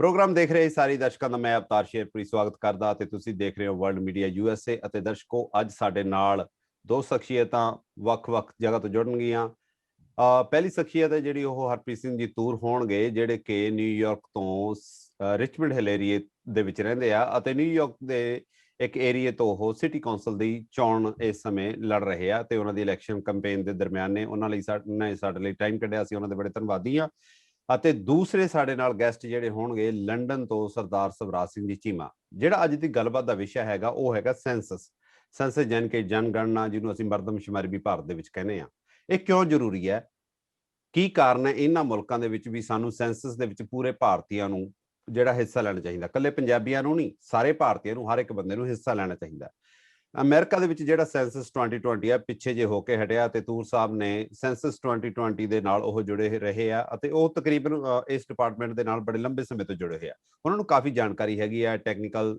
Programme देख रहे सारी दर्शकों का मैं अवतार शेरपुरी स्वागत करदा ते तुसीं देख रहे हो वर्ल्ड मीडिया यूएसए ਅਤੇ दर्शकों अज साडे नाल दो शख्सियतां ਵੱਖ-ਵੱਖ जगह तो जुड़नगियां। पहली शख्सियत है जिहड़ी ओह हरप्रीत सिंह जी तूर होणगे जिहड़े कि न्यूयॉर्क तो रिचमंड हिल एरिए दे विच रहिंदे आ ਅਤੇ न्यूयॉर्क दे एक एरिए तो ਉਹ सिटी कौंसल ਦੀ ਚੋਣ ਇਸ ਸਮੇਂ ਲੜ ਰਹੇ ਆ ਤੇ ਉਹਨਾਂ ਦੀ ਇਲੈਕਸ਼ਨ ਕੈਂਪੇਨ ਦੇ ਦਰਮਿਆਨ ਨੇ ਉਹਨਾਂ ਲਈ ਸਾਡੇ ਲਈ ਟਾਈਮ ਕੱਢਿਆ ਸੀ, ਉਹਨਾਂ ਦੇ ਬੜੇ ਧੰਨਵਾਦੀ ਆ। ਅਤੇ ਦੂਸਰੇ ਸਾਡੇ ਨਾਲ ਗੈਸਟ ਜਿਹੜੇ ਹੋਣਗੇ ਲੰਡਨ ਤੋਂ ਸਰਦਾਰ ਸਵਰਾਜ ਸਿੰਘ ਜੀ ਚੀਮਾ। ਜਿਹੜਾ ਅੱਜ ਦੀ ਗੱਲਬਾਤ ਦਾ ਵਿਸ਼ਾ ਹੈਗਾ ਉਹ ਹੈਗਾ ਸੈਂਸਸ ਯਾਨੀ ਕਿ ਜਨਗਣਨਾ, ਜਿਹਨੂੰ ਅਸੀਂ ਮਰਦਮਸ਼ੁਮਾਰੀ ਵੀ ਭਾਰਤ ਦੇ ਵਿੱਚ ਕਹਿੰਦੇ ਆ। ਇਹ ਕਿਉਂ ਜ਼ਰੂਰੀ ਹੈ, ਕੀ ਕਾਰਨ ਹੈ ਇਹਨਾਂ ਮੁਲਕਾਂ ਦੇ ਵਿੱਚ ਵੀ ਸਾਨੂੰ ਸੈਂਸਸ ਦੇ ਵਿੱਚ ਪੂਰੇ ਭਾਰਤੀਆਂ ਨੂੰ ਜਿਹੜਾ ਹਿੱਸਾ ਲੈਣਾ ਚਾਹੀਦਾ, ਇਕੱਲੇ ਪੰਜਾਬੀਆਂ ਨੂੰ ਨਹੀਂ, ਸਾਰੇ ਭਾਰਤੀਆਂ ਨੂੰ, ਹਰ ਇੱਕ ਬੰਦੇ ਨੂੰ ਹਿੱਸਾ ਲੈਣਾ ਚਾਹੀਦਾ। ਅਮਰੀਕਾ ਦੇ ਵਿੱਚ ਜਿਹੜਾ ਸੈਂਸਸ 2020 ਆ ਪਿੱਛੇ ਜੇ ਹੋ ਕੇ ਹਟਿਆ ਤੇ ਤੂਰ ਸਾਹਿਬ ਨੇ ਸੈਂਸਸ 2020 ਦੇ ਨਾਲ ਉਹ ਜੁੜੇ ਰਹੇ ਆ ਅਤੇ ਉਹ ਤਕਰੀਬਨ ਇਸ ਡਿਪਾਰਟਮੈਂਟ ਦੇ ਨਾਲ ਬੜੇ ਲੰਬੇ ਸਮੇਂ ਤੋਂ ਜੁੜੇ ਹੋਏ ਆ। ਉਹਨਾਂ ਨੂੰ ਕਾਫੀ ਜਾਣਕਾਰੀ ਹੈਗੀ ਆ, ਟੈਕਨੀਕਲ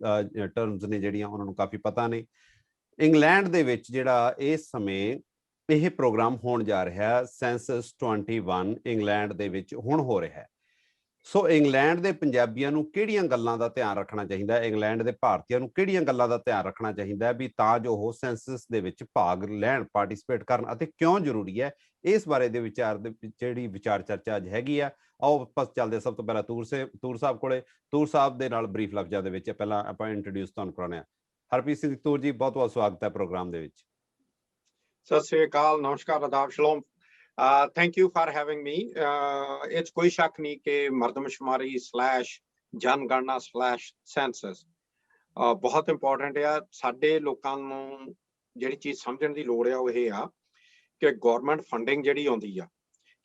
ਟਰਮਸ ਨੇ ਜਿਹੜੀਆਂ ਉਹਨਾਂ ਨੂੰ ਕਾਫੀ ਪਤਾ ਨੇ। ਇੰਗਲੈਂਡ ਦੇ ਵਿੱਚ ਜਿਹੜਾ ਇਸ ਸਮੇਂ ਇਹ ਪ੍ਰੋਗਰਾਮ ਹੋਣ ਜਾ ਰਿਹਾ ਸੈਂਸਸ 21 ਇੰਗਲੈਂਡ ਦੇ ਵਿੱਚ ਹੁਣ ਹੋ ਰਿਹਾ। ਸੋ ਇੰਗਲੈਂਡ ਦੇ ਪੰਜਾਬੀਆਂ ਨੂੰ ਕਿਹੜੀਆਂ ਗੱਲਾਂ ਦਾ ਧਿਆਨ ਰੱਖਣਾ ਚਾਹੀਦਾ, ਇੰਗਲੈਂਡ ਦੇ ਭਾਰਤੀਆਂ ਨੂੰ ਕਿਹੜੀਆਂ ਗੱਲਾਂ ਦਾ ਧਿਆਨ ਰੱਖਣਾ ਚਾਹੀਦਾ ਵੀ ਤਾਂ ਜੋ ਉਹ ਸੈਂਸਸ ਦੇ ਵਿੱਚ ਭਾਗ ਲੈਣ, ਪਾਰਟਿਸਿਪੇਟ ਕਰਨ ਅਤੇ ਕਿਉਂ ਜ਼ਰੂਰੀ ਹੈ, ਇਸ ਬਾਰੇ ਦੇ ਵਿਚਾਰ ਦੇ ਜਿਹੜੀ ਵਿਚਾਰ ਚਰਚਾ ਅੱਜ ਹੈਗੀ ਆ। ਆਓ ਆਪਾਂ ਚੱਲਦੇ ਸਭ ਤੋਂ ਪਹਿਲਾਂ ਤੂਰ ਸਾਹਿਬ ਕੋਲੇ। ਤੂਰ ਸਾਹਿਬ ਦੇ ਨਾਲ ਬਰੀਫ ਲਫ਼ਜ਼ਾਂ ਦੇ ਵਿੱਚ ਪਹਿਲਾਂ ਆਪਾਂ ਇੰਟਰੋਡਿਊਸ ਤੁਹਾਨੂੰ ਕਰਾਉਣੇ ਆ। ਹਰਪ੍ਰੀਤ ਸਿੰਘ ਤੂਰ ਜੀ, ਬਹੁਤ ਬਹੁਤ ਸਵਾਗਤ ਹੈ ਪ੍ਰੋਗਰਾਮ ਦੇ ਵਿੱਚ। ਸਤਿ ਸ੍ਰੀ ਅਕਾਲ, ਨਮਸਕਾਰ, ਆਦਾਬ, ਸ਼ਲੋਮ। Thank you for having me. It's ਕੋਈ ਸ਼ੱਕ ਨਹੀਂ ਕਿ ਮਰਦਮਸ਼ੁਮਾਰੀ / ਜਨਗਣਨਾ / ਸੈਂਸਸ ਬਹੁਤ ਇੰਪੋਰਟੈਂਟ ਆ। ਸਾਡੇ ਲੋਕਾਂ ਨੂੰ ਜਿਹੜੀ ਚੀਜ਼ ਸਮਝਣ ਦੀ ਲੋੜ ਆ ਉਹ ਇਹ ਆ ਕਿ ਗੌਰਮੈਂਟ ਫੰਡਿੰਗ ਜਿਹੜੀ ਆਉਂਦੀ ਆ,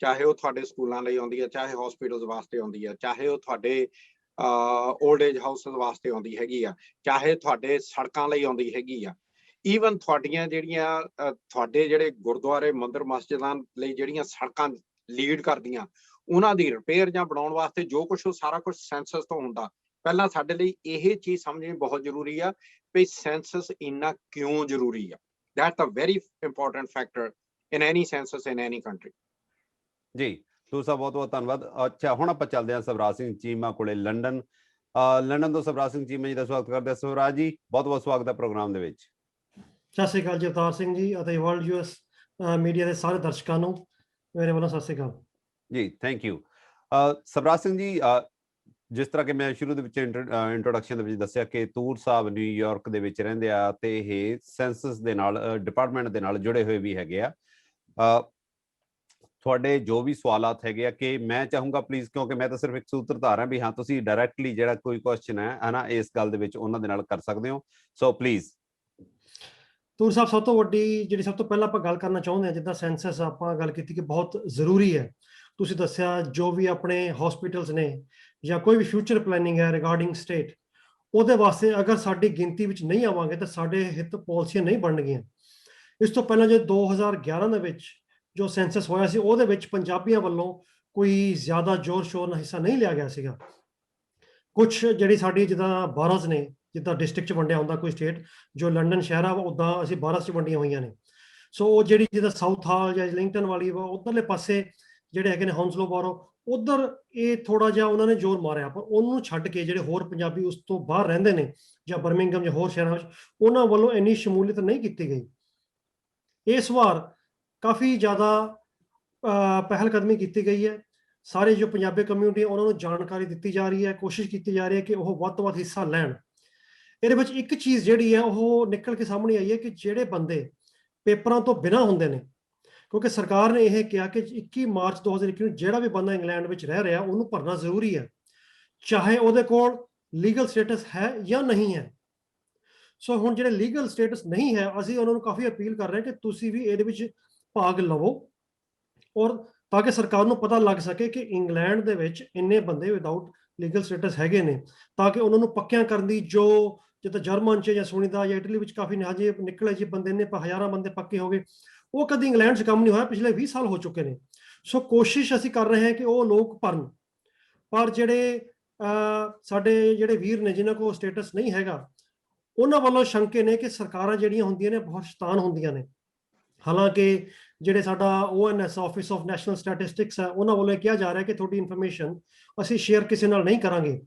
ਚਾਹੇ ਉਹ ਤੁਹਾਡੇ ਸਕੂਲਾਂ ਲਈ ਆਉਂਦੀ ਆ, ਚਾਹੇ ਹਸਪੀਟਲਸ ਵਾਸਤੇ ਆਉਂਦੀ ਆ, ਚਾਹੇ ਉਹ ਤੁਹਾਡੇ ਓਲਡ ਏਜ ਹਾਊਸਿਸ ਵਾਸਤੇ ਆਉਂਦੀ ਹੈਗੀ ਆ, ਚਾਹੇ ਤੁਹਾਡੇ ਸੜਕਾਂ ਲਈ ਆਉਂਦੀ ਹੈਗੀ ਆ, ਈਵਨ ਤੁਹਾਡੀਆਂ ਜਿਹੜੀਆਂ ਤੁਹਾਡੇ ਜਿਹੜੇ ਗੁਰਦੁਆਰੇ, ਮੰਦਿਰ, ਮਸਜਿਦਾਂ ਲਈ ਜਿਹੜੀਆਂ ਸੜਕਾਂ ਲੀਡ ਕਰਦੀਆਂ, ਉਹਨਾਂ ਦੀ ਰਿਪੇਅਰ ਜਾਂ ਬਣਾਉਣ ਵਾਸਤੇ ਜੋ ਕੁਛ ਉਹ ਸਾਰਾ ਕੁਛ ਸੈਂਸਸ ਤੋਂ ਹੁੰਦਾ। ਪਹਿਲਾਂ ਸਾਡੇ ਲਈ ਇਹ ਚੀਜ਼ ਸਮਝਣੀ ਬਹੁਤ ਜ਼ਰੂਰੀ ਆ ਵੀ ਸੈਂਸਸ ਇੰਨਾ ਕਿਉਂ ਜ਼ਰੂਰੀ ਆ। That's a very important factor in any census in any country. ਜੀ ਤੂਰ ਸਾਹਿਬ, ਬਹੁਤ ਬਹੁਤ ਧੰਨਵਾਦ। ਅੱਛਾ, ਹੁਣ ਆਪਾਂ ਚੱਲਦੇ ਹਾਂ ਸਵਰਾਜ ਸਿੰਘ ਚੀਮਾ ਕੋਲੇ ਲੰਡਨ ਤੋਂ ਸਵਰਾਜ ਸਿੰਘ ਚੀਮਾ ਜੀ ਦਾ ਸਵਾਗਤ ਕਰਦੇ ਹਾਂ। ਸਵਰਾਜ ਜੀ, ਬਹੁਤ ਬਹੁਤ ਸਵਾਗਤ ਹੈ ਪ੍ਰੋਗਰਾਮ ਦੇ ਵਿੱਚ। ਸਤਿ ਸ਼੍ਰੀ ਅਕਾਲ ਜੀ ਅਵਤਾਰ ਸਿੰਘ ਜੀ ਅਤੇ ਵਰਲਡ ਯੂਐਸ ਮੀਡੀਆ ਦੇ ਸਾਰੇ ਦਰਸ਼ਕਾਂ ਨੂੰ ਮੇਰੇ ਵੱਲੋਂ ਸਤਿ ਸ਼੍ਰੀ ਅਕਾਲ ਜੀ। Thank you. ਸਵਰਾਜ ਸਿੰਘ ਜੀ, ਜਿਸ ਤਰ੍ਹਾਂ ਕਿ ਮੈਂ ਸ਼ੁਰੂ ਦੇ ਵਿੱਚ ਇੰਟਰੋਡਕਸ਼ਨ ਦੇ ਵਿੱਚ ਦੱਸਿਆ ਕਿ ਤੂਰ ਸਾਹਿਬ ਨਿਊਯਾਰਕ ਦੇ ਵਿੱਚ ਰਹਿੰਦੇ ਆ ਤੇ ਇਹ ਸੈਂਸਸ ਦੇ ਨਾਲ, ਡਿਪਾਰਟਮੈਂਟ ਦੇ ਨਾਲ ਜੁੜੇ ਹੋਏ ਵੀ ਹੈਗੇ ਆ। ਤੁਹਾਡੇ ਜੋ ਵੀ ਸਵਾਲਾਤ ਹੈਗੇ ਆ ਕਿ ਮੈਂ ਚਾਹੂੰਗਾ ਪਲੀਜ਼, ਕਿਉਂਕਿ ਮੈਂ ਤਾਂ ਸਿਰਫ ਇੱਕ ਸੂਤਰਧਾਰ ਹਾਂ ਵੀ ਹਾਂ, ਤੁਸੀਂ ਡਾਇਰੈਕਟਲੀ ਜਿਹੜਾ ਕੋਈ ਕੁਐਸਚਨ ਹੈ ਨਾ ਇਸ ਗੱਲ ਦੇ ਵਿੱਚ ਉਹਨਾਂ ਦੇ ਨਾਲ ਕਰ ਸਕਦੇ ਹੋ। So please. ਤੂਰ ਸਾਹਿਬ, ਸਭ ਤੋਂ ਵੱਡੀ ਜਿਹੜੀ ਸਭ ਤੋਂ ਪਹਿਲਾਂ ਆਪਾਂ ਗੱਲ ਕਰਨਾ ਚਾਹੁੰਦੇ ਹਾਂ, ਜਿੱਦਾਂ ਸੈਂਸਸ ਆਪਾਂ ਗੱਲ ਕੀਤੀ ਕਿ ਬਹੁਤ ਜ਼ਰੂਰੀ ਹੈ। ਤੁਸੀਂ ਦੱਸਿਆ ਜੋ ਵੀ ਆਪਣੇ ਹਸਪੀਟਲਸ ਨੇ ਜਾਂ ਕੋਈ ਵੀ ਫਿਊਚਰ ਪਲੈਨਿੰਗ ਹੈ ਰਿਗਾਰਡਿੰਗ ਸਟੇਟ, ਉਹਦੇ ਵਾਸਤੇ ਅਗਰ ਸਾਡੀ ਗਿਣਤੀ ਵਿੱਚ ਨਹੀਂ ਆਵਾਂਗੇ ਤਾਂ ਸਾਡੇ ਹਿੱਤ ਪਾਲਿਸੀਆਂ ਨਹੀਂ ਬਣਨਗੀਆਂ। ਇਸ ਤੋਂ ਪਹਿਲਾਂ ਜੇ 2011 ਦੇ ਵਿੱਚ ਜੋ ਸੈਂਸਸ ਹੋਇਆ ਸੀ ਉਹਦੇ ਵਿੱਚ ਪੰਜਾਬੀਆਂ ਵੱਲੋਂ ਕੋਈ ਜ਼ਿਆਦਾ ਜ਼ੋਰ ਸ਼ੋਰ ਨਾਲ ਹਿੱਸਾ ਨਹੀਂ ਲਿਆ ਗਿਆ ਸੀਗਾ। ਕੁਛ ਜਿਹੜੀ ਸਾਡੀ ਜਿੱਦਾਂ ਬਾਰਜ਼ ਨੇ, ਜਿੱਦਾਂ ਡਿਸਟ੍ਰਿਕਟ 'ਚ ਵੰਡਿਆ ਹੁੰਦਾ ਕੋਈ ਸਟੇਟ, ਜੋ ਲੰਡਨ ਸ਼ਹਿਰ ਆ ਉੱਦਾਂ ਅਸੀਂ 12 'ਚ ਵੰਡੀਆਂ ਹੋਈਆਂ ਨੇ। ਸੋ ਉਹ ਜਿਹੜੀ ਜਿੱਦਾਂ ਸਾਊਥ ਹਾਲ ਜਾਂ ਇਜ਼ਲਿੰਗਟਨ ਵਾਲੀ ਵਾ ਉੱਧਰਲੇ ਪਾਸੇ ਜਿਹੜੇ ਹੈਗੇ ਨੇ ਹੌਂਸਲੋ ਬਾਰੋ, ਉੱਧਰ ਇਹ ਥੋੜ੍ਹਾ ਜਿਹਾ ਉਹਨਾਂ ਨੇ ਜ਼ੋਰ ਮਾਰਿਆ, ਪਰ ਉਹਨੂੰ ਛੱਡ ਕੇ ਜਿਹੜੇ ਹੋਰ ਪੰਜਾਬੀ ਉਸ ਤੋਂ ਬਾਹਰ ਰਹਿੰਦੇ ਨੇ ਜਾਂ ਬਰਮਿੰਗਮ ਜਾਂ ਹੋਰ ਸ਼ਹਿਰਾਂ ਵਿੱਚ, ਉਹਨਾਂ ਵੱਲੋਂ ਇੰਨੀ ਸ਼ਮੂਲੀਅਤ ਨਹੀਂ ਕੀਤੀ ਗਈ। ਇਸ ਵਾਰ ਕਾਫੀ ਜ਼ਿਆਦਾ ਪਹਿਲ ਕਦਮੀ ਕੀਤੀ ਗਈ ਹੈ। ਸਾਰੇ ਜੋ ਪੰਜਾਬੀ ਕਮਿਊਨਿਟੀ ਉਹਨਾਂ ਨੂੰ ਜਾਣਕਾਰੀ ਦਿੱਤੀ ਜਾ ਰਹੀ ਹੈ, ਕੋਸ਼ਿਸ਼ ਕੀਤੀ ਜਾ ਰਹੀ ਹੈ ਕਿ ਉਹ ਵੱਧ ਤੋਂ ਵੱਧ ਹਿੱਸਾ ਲੈਣ। ਇਹਦੇ ਵਿੱਚ ਇੱਕ ਚੀਜ਼ ਜਿਹੜੀ ਹੈ ਉਹ ਨਿਕਲ ਕੇ ਸਾਹਮਣੇ ਆਈ ਹੈ ਕਿ ਜਿਹੜੇ ਬੰਦੇ ਪੇਪਰਾਂ ਤੋਂ ਬਿਨਾਂ ਹੁੰਦੇ ਨੇ, ਕਿਉਂਕਿ ਸਰਕਾਰ ਨੇ ਇਹ ਕਿਹਾ ਕਿ 21 ਮਾਰਚ 2021 ਨੂੰ ਜਿਹੜਾ ਵੀ ਬੰਦਾ ਇੰਗਲੈਂਡ ਵਿੱਚ ਰਹਿ ਰਿਹਾ ਉਹਨੂੰ ਭਰਨਾ ਜ਼ਰੂਰੀ ਹੈ, ਚਾਹੇ ਉਹਦੇ ਕੋਲ ਲੀਗਲ ਸਟੇਟਸ ਹੈ ਜਾਂ ਨਹੀਂ ਹੈ। ਸੋ ਹੁਣ ਜਿਹੜੇ ਲੀਗਲ ਸਟੇਟਸ ਨਹੀਂ ਹੈ, ਅਸੀਂ ਉਹਨਾਂ ਨੂੰ ਕਾਫੀ ਅਪੀਲ ਕਰ ਰਹੇ ਹਾਂ ਕਿ ਤੁਸੀਂ ਵੀ ਇਹਦੇ ਵਿੱਚ ਭਾਗ ਲਵੋ, ਔਰ ਤਾਂ ਕਿ ਸਰਕਾਰ ਨੂੰ ਪਤਾ ਲੱਗ ਸਕੇ ਕਿ ਇੰਗਲੈਂਡ ਦੇ ਵਿੱਚ ਇੰਨੇ ਬੰਦੇ ਵਿਦਆਊਟ ਲੀਗਲ ਸਟੇਟਸ ਹੈਗੇ ਨੇ, ਤਾਂ ਕਿ ਉਹਨਾਂ ਨੂੰ ਪੱਕਿਆਂ ਕਰਨ ਦੀ, ਜੋ ਜਿੱਦਾਂ ਜਰਮਨ 'ਚ ਜਾਂ ਸੁਣੀਦਾ ਜਾਂ ਇਟਲੀ ਵਿੱਚ ਕਾਫੀ ਹਜੇ ਨਿਕਲੇ ਜੀ ਬੰਦੇ ਨੇ, ਹਜ਼ਾਰਾਂ ਬੰਦੇ ਪੱਕੇ ਹੋ ਗਏ, ਉਹ ਕਦੀ ਇੰਗਲੈਂਡ 'ਚ ਕੰਮ ਨਹੀਂ ਹੋਇਆ, ਪਿਛਲੇ 20 ਸਾਲ ਹੋ ਚੁੱਕੇ ਨੇ। ਸੋ ਕੋਸ਼ਿਸ਼ ਅਸੀਂ ਕਰ ਰਹੇ ਹਾਂ ਕਿ ਉਹ ਲੋਕ ਭਰਨ, ਪਰ ਜਿਹੜੇ ਸਾਡੇ ਜਿਹੜੇ ਵੀਰ ਨੇ ਜਿਨ੍ਹਾਂ ਕੋਲ ਸਟੇਟਸ ਨਹੀਂ ਹੈਗਾ, ਉਹਨਾਂ ਵੱਲੋਂ ਸ਼ੰਕੇ ਨੇ ਕਿ ਸਰਕਾਰਾਂ ਜਿਹੜੀਆਂ ਹੁੰਦੀਆਂ ਨੇ ਬਹੁਤ ਸ਼ੈਤਾਨ ਹੁੰਦੀਆਂ ਨੇ। ਹਾਲਾਂਕਿ ਜਿਹੜੇ ਸਾਡਾ ONS office of national statistics ਹੈ, ਉਹਨਾਂ ਵੱਲੋਂ ਕਿਹਾ ਜਾ ਰਿਹਾ ਕਿ ਤੁਹਾਡੀ ਇਨਫੋਰਮੇਸ਼ਨ ਅਸੀਂ ਸ਼ੇਅਰ ਕਿਸੇ ਨਾਲ ਨਹੀਂ ਕਰਾਂਗੇ।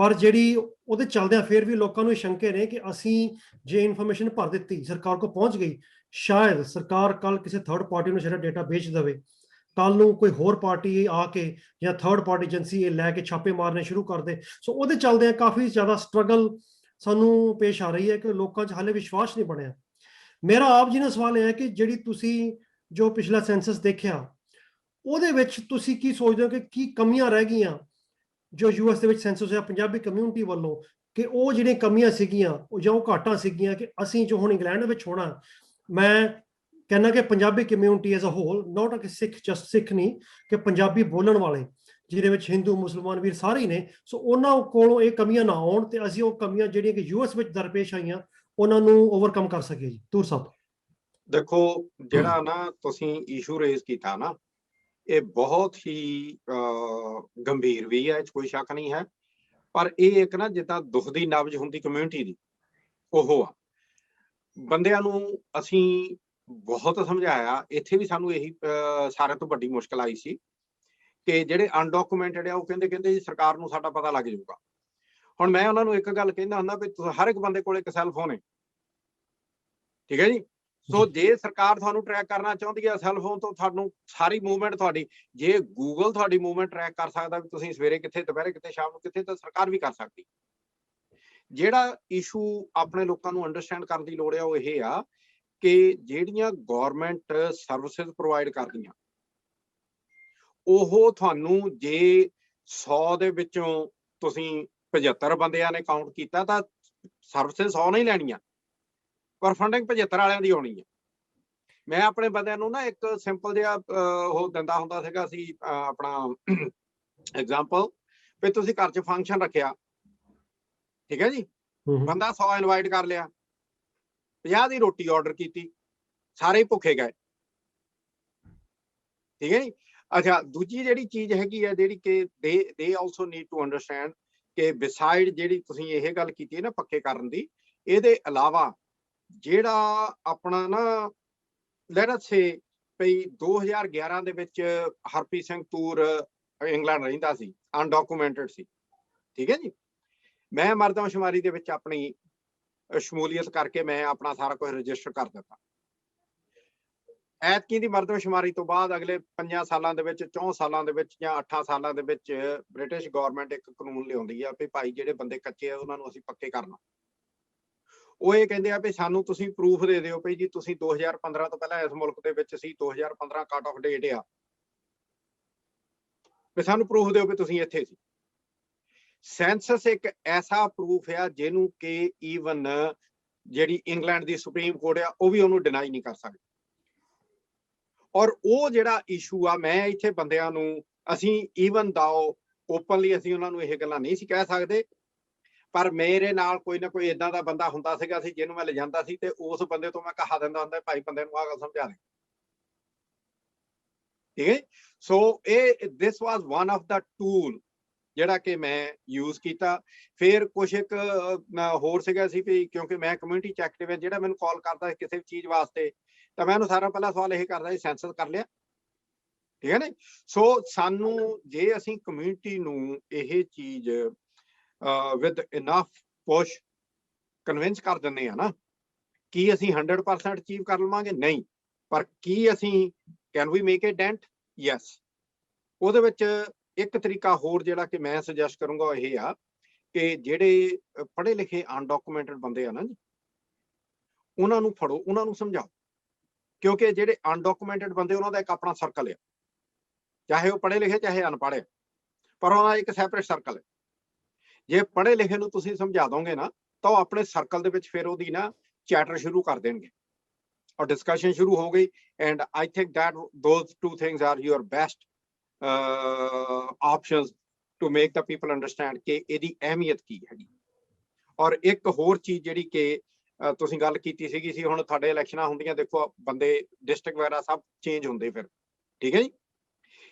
ਪਰ ਜਿਹੜੀ ਉਹਦੇ ਚੱਲਦਿਆਂ ਫਿਰ ਵੀ ਲੋਕਾਂ ਨੂੰ ਇਹ ਸ਼ੰਕੇ ਨੇ ਕਿ ਅਸੀਂ ਜੇ ਇਨਫੋਰਮੇਸ਼ਨ ਭਰ ਦਿੱਤੀ ਸਰਕਾਰ ਕੋਲ ਪਹੁੰਚ ਗਈ, ਸ਼ਾਇਦ ਸਰਕਾਰ ਕੱਲ ਕਿਸੇ ਥਰਡ ਪਾਰਟੀ ਨੂੰ ਜਿਹੜਾ ਡੇਟਾ ਵੇਚ ਦੇਵੇ, ਕੱਲ ਨੂੰ ਕੋਈ ਹੋਰ ਪਾਰਟੀ ਆ ਕੇ ਜਾਂ ਥਰਡ ਪਾਰਟੀ ਏਜੰਸੀ ਇਹ ਲੈ ਕੇ ਛਾਪੇ ਮਾਰਨੇ ਸ਼ੁਰੂ ਕਰ ਦੇ। ਸੋ ਉਹਦੇ ਚੱਲਦਿਆਂ ਕਾਫੀ ਜ਼ਿਆਦਾ ਸਟਰਗਲ ਸਾਨੂੰ ਪੇਸ਼ ਆ ਰਹੀ ਹੈ ਕਿ ਲੋਕਾਂ 'ਚ ਹਾਲੇ ਵਿਸ਼ਵਾਸ ਨਹੀਂ ਬਣਿਆ। ਮੇਰਾ ਆਪ ਜੀ ਨਾਲ ਸਵਾਲ ਇਹ ਹੈ ਕਿ ਜਿਹੜੀ ਤੁਸੀਂ ਜੋ ਪਿਛਲਾ ਸੈਂਸਸ ਦੇਖਿਆ ਉਹਦੇ ਵਿੱਚ ਤੁਸੀਂ ਕੀ ਸੋਚਦੇ ਹੋ ਕਿ ਕੀ ਕਮੀਆਂ ਰਹਿ ਗਈਆਂ ਜੋ ਯੂਐਸ ਦੇ ਵਿੱਚ ਸੈਂਸਸ ਹੋਇਆ ਪੰਜਾਬੀ ਕਮਿਊਨਿਟੀ ਵੱਲੋਂ, ਕਿ ਉਹ ਜਿਹੜੀਆਂ ਕਮੀਆਂ ਸੀਗੀਆਂ ਜਾਂ ਉਹ ਘਾਟਾਂ ਸੀਗੀਆਂ ਕਿ ਅਸੀਂ ਜੋ ਹੁਣ ਇੰਗਲੈਂਡ ਵਿੱਚ ਹੋਣਾ, ਮੈਂ ਕਹਿੰਦਾ ਕਿ Punjabi community as a whole, not ਕਿ ਸਿੱਖ ਜਸਟ ਸਿੱਖ ਨਹੀਂ, ਕਿ ਪੰਜਾਬੀ ਬੋਲਣ ਵਾਲੇ ਜਿਹਦੇ ਵਿੱਚ ਹਿੰਦੂ ਮੁਸਲਮਾਨ ਵੀਰ ਸਾਰੇ ਹੀ ਨੇ, ਸੋ ਉਹਨਾਂ ਕੋਲੋਂ ਇਹ ਕਮੀਆਂ ਨਾ ਆਉਣ ਤੇ ਅਸੀਂ ਉਹ ਕਮੀਆਂ ਜਿਹੜੀਆਂ ਕਿ ਯੂਐਸ ਵਿੱਚ ਦਰਪੇਸ਼ ਆਈਆਂ ਉਹਨਾਂ ਨੂੰ ਓਵਰਕਮ ਕਰ ਸਕੀਏ ਜੀ। ਤੂਰ ਸਾਹਿਬ ਦੇਖੋ, ਜਿਹੜਾ ਨਾ ਤੁਸੀਂ ਇਸ਼ੂ ਰੇਜ਼ ਕੀਤਾ ਨਾ, ਇਹ ਬਹੁਤ ਹੀ ਗੰਭੀਰ ਵੀ ਹੈ, ਇਹ 'ਚ ਕੋਈ ਸ਼ੱਕ ਨਹੀਂ ਹੈ, ਪਰ ਇਹ ਇੱਕ ਨਾ ਜਿੱਦਾਂ ਦੁੱਖ ਦੀ ਨਬਜ਼ ਹੁੰਦੀ ਕਮਿਊਨਿਟੀ ਦੀ, ਉਹ ਆ। ਬੰਦਿਆਂ ਨੂੰ ਅਸੀਂ ਬਹੁਤ ਸਮਝਾਇਆ, ਇੱਥੇ ਵੀ ਸਾਨੂੰ ਇਹੀ ਸਾਰਿਆਂ ਤੋਂ ਵੱਡੀ ਮੁਸ਼ਕਲ ਆਈ ਸੀ ਕਿ ਜਿਹੜੇ ਅਨਡਾਕੂਮੈਂਟਡ ਆ ਉਹ ਕਹਿੰਦੇ ਜੀ ਸਰਕਾਰ ਨੂੰ ਸਾਡਾ ਪਤਾ ਲੱਗ ਜਾਊਗਾ। ਹੁਣ ਮੈਂ ਉਹਨਾਂ ਨੂੰ ਇੱਕ ਗੱਲ ਕਹਿੰਦਾ ਹੁੰਦਾ ਵੀ ਹਰ ਇੱਕ ਬੰਦੇ ਕੋਲ ਇੱਕ ਸੈੱਲ ਫੋਨ ਹੈ, ਠੀਕ ਹੈ ਜੀ। ਸੋ ਜੇ ਸਰਕਾਰ ਤੁਹਾਨੂੰ ਟਰੈਕ ਕਰਨਾ ਚਾਹੁੰਦੀ ਹੈ ਸੈੱਲ ਫੋਨ ਤੋਂ, ਤੁਹਾਨੂੰ ਸਾਰੀ ਮੂਵਮੈਂਟ ਤੁਹਾਡੀ, ਜੇ ਗੂਗਲ ਤੁਹਾਡੀ ਮੂਵਮੈਂਟ ਟਰੈਕ ਕਰ ਸਕਦਾ ਵੀ ਤੁਸੀਂ ਸਵੇਰੇ ਕਿੱਥੇ, ਦੁਪਹਿਰੇ ਕਿੱਥੇ, ਸ਼ਾਮ ਨੂੰ ਕਿੱਥੇ, ਤਾਂ ਸਰਕਾਰ ਵੀ ਕਰ ਸਕਦੀ। ਜਿਹੜਾ ਇਸ਼ੂ ਆਪਣੇ ਲੋਕਾਂ ਨੂੰ ਅੰਡਰਸਟੈਂਡ ਕਰਨ ਦੀ ਲੋੜ ਆ ਉਹ ਇਹ ਆ ਕਿ ਜਿਹੜੀਆਂ ਗਵਰਨਮੈਂਟ ਸਰਵਿਸਿਜ਼ ਪ੍ਰੋਵਾਈਡ ਕਰਦੀਆਂ, ਉਹ ਤੁਹਾਨੂੰ ਜੇ 100 ਦੇ ਵਿੱਚੋਂ ਤੁਸੀਂ 75 ਬੰਦਿਆਂ ਨੇ ਕਾਊਂਟ ਕੀਤਾ ਤਾਂ ਸਰਵਿਸਿਜ਼ 100 ਨਹੀਂ ਲੈਣੀਆਂ, ਪਰ ਫੰਡਿੰਗ 75 ਵਾਲਿਆਂ ਦੀ ਆਉਣੀ ਹੈ। ਮੈਂ ਆਪਣੇ ਬੰਦਿਆਂ ਨੂੰ ਨਾ ਇੱਕ ਸਿੰਪਲ ਜਿਹਾ ਉਹ ਦਿੰਦਾ ਹੁੰਦਾ ਸੀਗਾ, ਅਸੀਂ ਆਪਣਾ ਐਗਜ਼ਾਮਪਲ, ਵੀ ਤੁਸੀਂ ਘਰ 'ਚ ਫੰਕਸ਼ਨ ਰੱਖਿਆ, ਠੀਕ ਹੈ ਜੀ, ਬੰਦਾ 100 ਇਨਵਾਈਟ ਕਰ ਲਿਆ, 50 ਦੀ ਰੋਟੀ ਆਰਡਰ ਕੀਤੀ, ਸਾਰੇ ਭੁੱਖੇ ਗਏ, ਠੀਕ ਹੈ ਜੀ। ਅੱਛਾ, ਦੂਜੀ ਜਿਹੜੀ ਚੀਜ਼ ਹੈਗੀ ਹੈ ਜਿਹੜੀ ਕਿ ਦੇ ਆਲਸੋ ਨੀਡ ਟੂ ਅੰਡਰਸਟੈਂਡ ਕਿ ਬਿਸਾਈਡ ਜਿਹੜੀ ਤੁਸੀਂ ਇਹ ਗੱਲ ਕੀਤੀ ਹੈ ਨਾ ਪੱਕੇ ਕਰਨ ਦੀ, ਇਹਦੇ ਇਲਾਵਾ ਜਿਹੜਾ ਆਪਣਾ ਨਾ ਲੈਟ ਅਸ ਸੇ ਭਈ 2011 ਦੇ ਵਿੱਚ ਹਰਪ੍ਰੀਤ ਸਿੰਘ ਤੂਰ ਇੰਗਲੈਂਡ ਰਹਿੰਦਾ ਸੀ, ਅਨਡਾਕੂਮੈਂਟਡ ਸੀ, ਠੀਕ ਹੈ ਜੀ। ਮੈਂ ਮਰਦਮਸ਼ੁਮਾਰੀ ਦੇ ਵਿੱਚ ਆਪਣੀ ਸ਼ਮੂਲੀਅਤ ਕਰਕੇ ਮੈਂ ਆਪਣਾ ਸਾਰਾ ਕੁਝ ਰਜਿਸਟਰ ਕਰ ਦਿੱਤਾ। ਐਤਕੀ ਦੀ ਮਰਦਮਸ਼ੁਮਾਰੀ ਤੋਂ ਬਾਅਦ ਅਗਲੇ 5 ਸਾਲਾਂ ਦੇ ਵਿੱਚ, 4 ਸਾਲਾਂ ਦੇ ਵਿੱਚ ਜਾਂ 8 ਸਾਲਾਂ ਦੇ ਵਿੱਚ ਬ੍ਰਿਟਿਸ਼ ਗਵਰਨਮੈਂਟ ਇੱਕ ਕਾਨੂੰਨ ਲਿਆਉਂਦੀ ਆ ਵੀ ਭਾਈ ਜਿਹੜੇ ਬੰਦੇ ਕੱਚੇ ਆ ਉਹਨਾਂ ਨੂੰ ਅਸੀਂ ਪੱਕੇ ਕਰਨਾ। ਉਹ ਇਹ ਕਹਿੰਦੇ ਆ ਵੀ ਸਾਨੂੰ ਤੁਸੀਂ ਪ੍ਰੂਫ ਦੇ ਦਿਓ ਵੀ ਜੀ ਤੁਸੀਂ 2015 ਤੋਂ ਪਹਿਲਾਂ ਇਸ ਮੁਲਕ ਦੇ ਵਿੱਚ ਸੀ, 2015 ਕੱਟ ਆਫ ਡੇਟ ਆ, ਵੀ ਸਾਨੂੰ ਪ੍ਰੂਫ ਦਿਓ ਵੀ ਤੁਸੀਂ ਇੱਥੇ ਸੀ। ਸੈਂਸਸ ਇੱਕ ਐਸਾ ਪ੍ਰੂਫ ਆ ਜਿਹਨੂੰ ਕਿ ਈਵਨ ਜਿਹੜੀ ਇੰਗਲੈਂਡ ਦੀ ਸੁਪਰੀਮ ਕੋਰਟ ਆ ਉਹ ਵੀ ਉਹਨੂੰ ਡਿਨਾਈ ਨਹੀਂ ਕਰ ਸਕਦੀ। ਔਰ ਉਹ ਜਿਹੜਾ ਇਸ਼ੂ ਆ, ਮੈਂ ਇੱਥੇ ਬੰਦਿਆਂ ਨੂੰ, ਅਸੀਂ ਈਵਨ ਦਾਓ ਓਪਨਲੀ ਅਸੀਂ ਉਹਨਾਂ ਨੂੰ ਇਹ ਗੱਲਾਂ ਨਹੀਂ ਸੀ ਕਹਿ ਸਕਦੇ, ਪਰ ਮੇਰੇ ਨਾਲ ਕੋਈ ਨਾ ਕੋਈ ਏਦਾਂ ਦਾ ਬੰਦਾ ਹੁੰਦਾ ਸੀਗਾ ਸੀ ਜਿਹਨੂੰ ਮੈਂ ਲਿਜਾਂਦਾ ਸੀ ਤੇ ਉਸ ਬੰਦੇ ਤੋਂ ਮੈਂ ਕਹਾ ਦਿੰਦਾ ਹੁੰਦਾ ਭਾਈ ਬੰਦੇ ਨੂੰ ਆਹ ਗੱਲ ਸਮਝਾ ਦੇ, ਠੀਕ ਹੈ। ਸੋ ਇਹ ਦਿਸ ਵਾਜ਼ ਵਨ ਆਫ ਦਾ ਟੂਲ ਜਿਹੜਾ ਕਿ ਮੈਂ ਯੂਜ਼ ਕੀਤਾ। ਫਿਰ ਕੁਛ ਇੱਕ ਹੋਰ ਸੀਗਾ ਸੀ ਵੀ ਕਿਉਂਕਿ ਮੈਂ ਕਮਿਊਨਿਟੀ 'ਚ ਐਕਟਿਵ ਹਾਂ, ਜਿਹੜਾ ਮੈਨੂੰ ਕਾਲ ਕਰਦਾ ਕਿਸੇ ਵੀ ਚੀਜ਼ ਵਾਸਤੇ ਤਾਂ ਮੈਂ ਉਹਨੂੰ ਸਾਰਾ ਪਹਿਲਾ ਸਵਾਲ ਇਹ ਕਰਦਾ ਸੀ ਸੈਂਸਸ ਕਰ ਲਿਆ, ਠੀਕ ਹੈ ਨਾ। ਸੋ ਸਾਨੂੰ ਜੇ ਅਸੀਂ ਕਮਿਊਨਿਟੀ ਨੂੰ ਇਹ ਚੀਜ਼ ਵਿਦ ਇਨਫ ਪੁਸ਼ ਕਨਵਿੰਸ ਕਰ ਦਿੰਦੇ ਆ ਨਾ, ਕੀ ਅਸੀਂ 100% ਅਚੀਵ ਕਰ ਲਵਾਂਗੇ? ਨਹੀਂ, ਪਰ ਕੀ ਅਸੀਂ can we make it dent? Yes. ਉਹਦੇ ਵਿੱਚ ਇੱਕ ਤਰੀਕਾ ਹੋਰ ਜਿਹੜਾ ਕਿ ਮੈਂ ਸੁਜੈਸਟ ਕਰੂੰਗਾ ਇਹ ਆ ਕਿ ਜਿਹੜੇ ਪੜ੍ਹੇ ਲਿਖੇ ਅਨਡਾਕੂਮੈਂਟਡ ਬੰਦੇ ਆ ਨਾ ਜੀ, ਉਹਨਾਂ ਨੂੰ ਫੜੋ, ਉਹਨਾਂ ਨੂੰ ਸਮਝਾਓ, ਕਿਉਂਕਿ ਜਿਹੜੇ ਅਨਡਾਕੂਮੈਂਟਡ ਬੰਦੇ ਉਹਨਾਂ ਦਾ ਇੱਕ ਆਪਣਾ ਸਰਕਲ ਆ, ਚਾਹੇ ਉਹ ਪੜ੍ਹੇ ਲਿਖੇ ਚਾਹੇ ਅਨਪੜ੍ਹ ਆ, ਪਰ ਉਹਨਾਂ ਦਾ ਇੱਕ ਸੈਪਰੇਟ ਸਰਕਲ ਹੈ। ਜੇ ਪੜ੍ਹੇ ਲਿਖੇ ਨੂੰ ਤੁਸੀਂ ਸਮਝਾ ਦੋਗੇ ਨਾ ਤਾਂ ਉਹ ਆਪਣੇ ਸਰਕਲ ਦੇ ਵਿੱਚ ਫਿਰ ਉਹਦੀ ਨਾ ਚੈਟਰ ਸ਼ੁਰੂ ਕਰ ਦੇਣਗੇ ਔਰ ਡਿਸਕਸ਼ਨ ਸ਼ੁਰੂ ਹੋ ਗਈ। And I think that those two things are your best options to make the people understand ਕਿ ਇਹਦੀ ਅਹਿਮੀਅਤ ਕੀ ਹੈਗੀ। ਔਰ ਇੱਕ ਹੋਰ ਚੀਜ਼ ਜਿਹੜੀ ਕਿ ਤੁਸੀਂ ਗੱਲ ਕੀਤੀ ਸੀਗੀ ਸੀ, ਹੁਣ ਤੁਹਾਡੇ ਇਲੈਕਸ਼ਨਾਂ ਹੁੰਦੀਆਂ, ਦੇਖੋ ਬੰਦੇ ਡਿਸਟ੍ਰਿਕਟ ਵਗੈਰਾ ਸਭ ਚੇਂਜ ਹੁੰਦੇ ਫਿਰ, ਠੀਕ ਹੈ ਜੀ।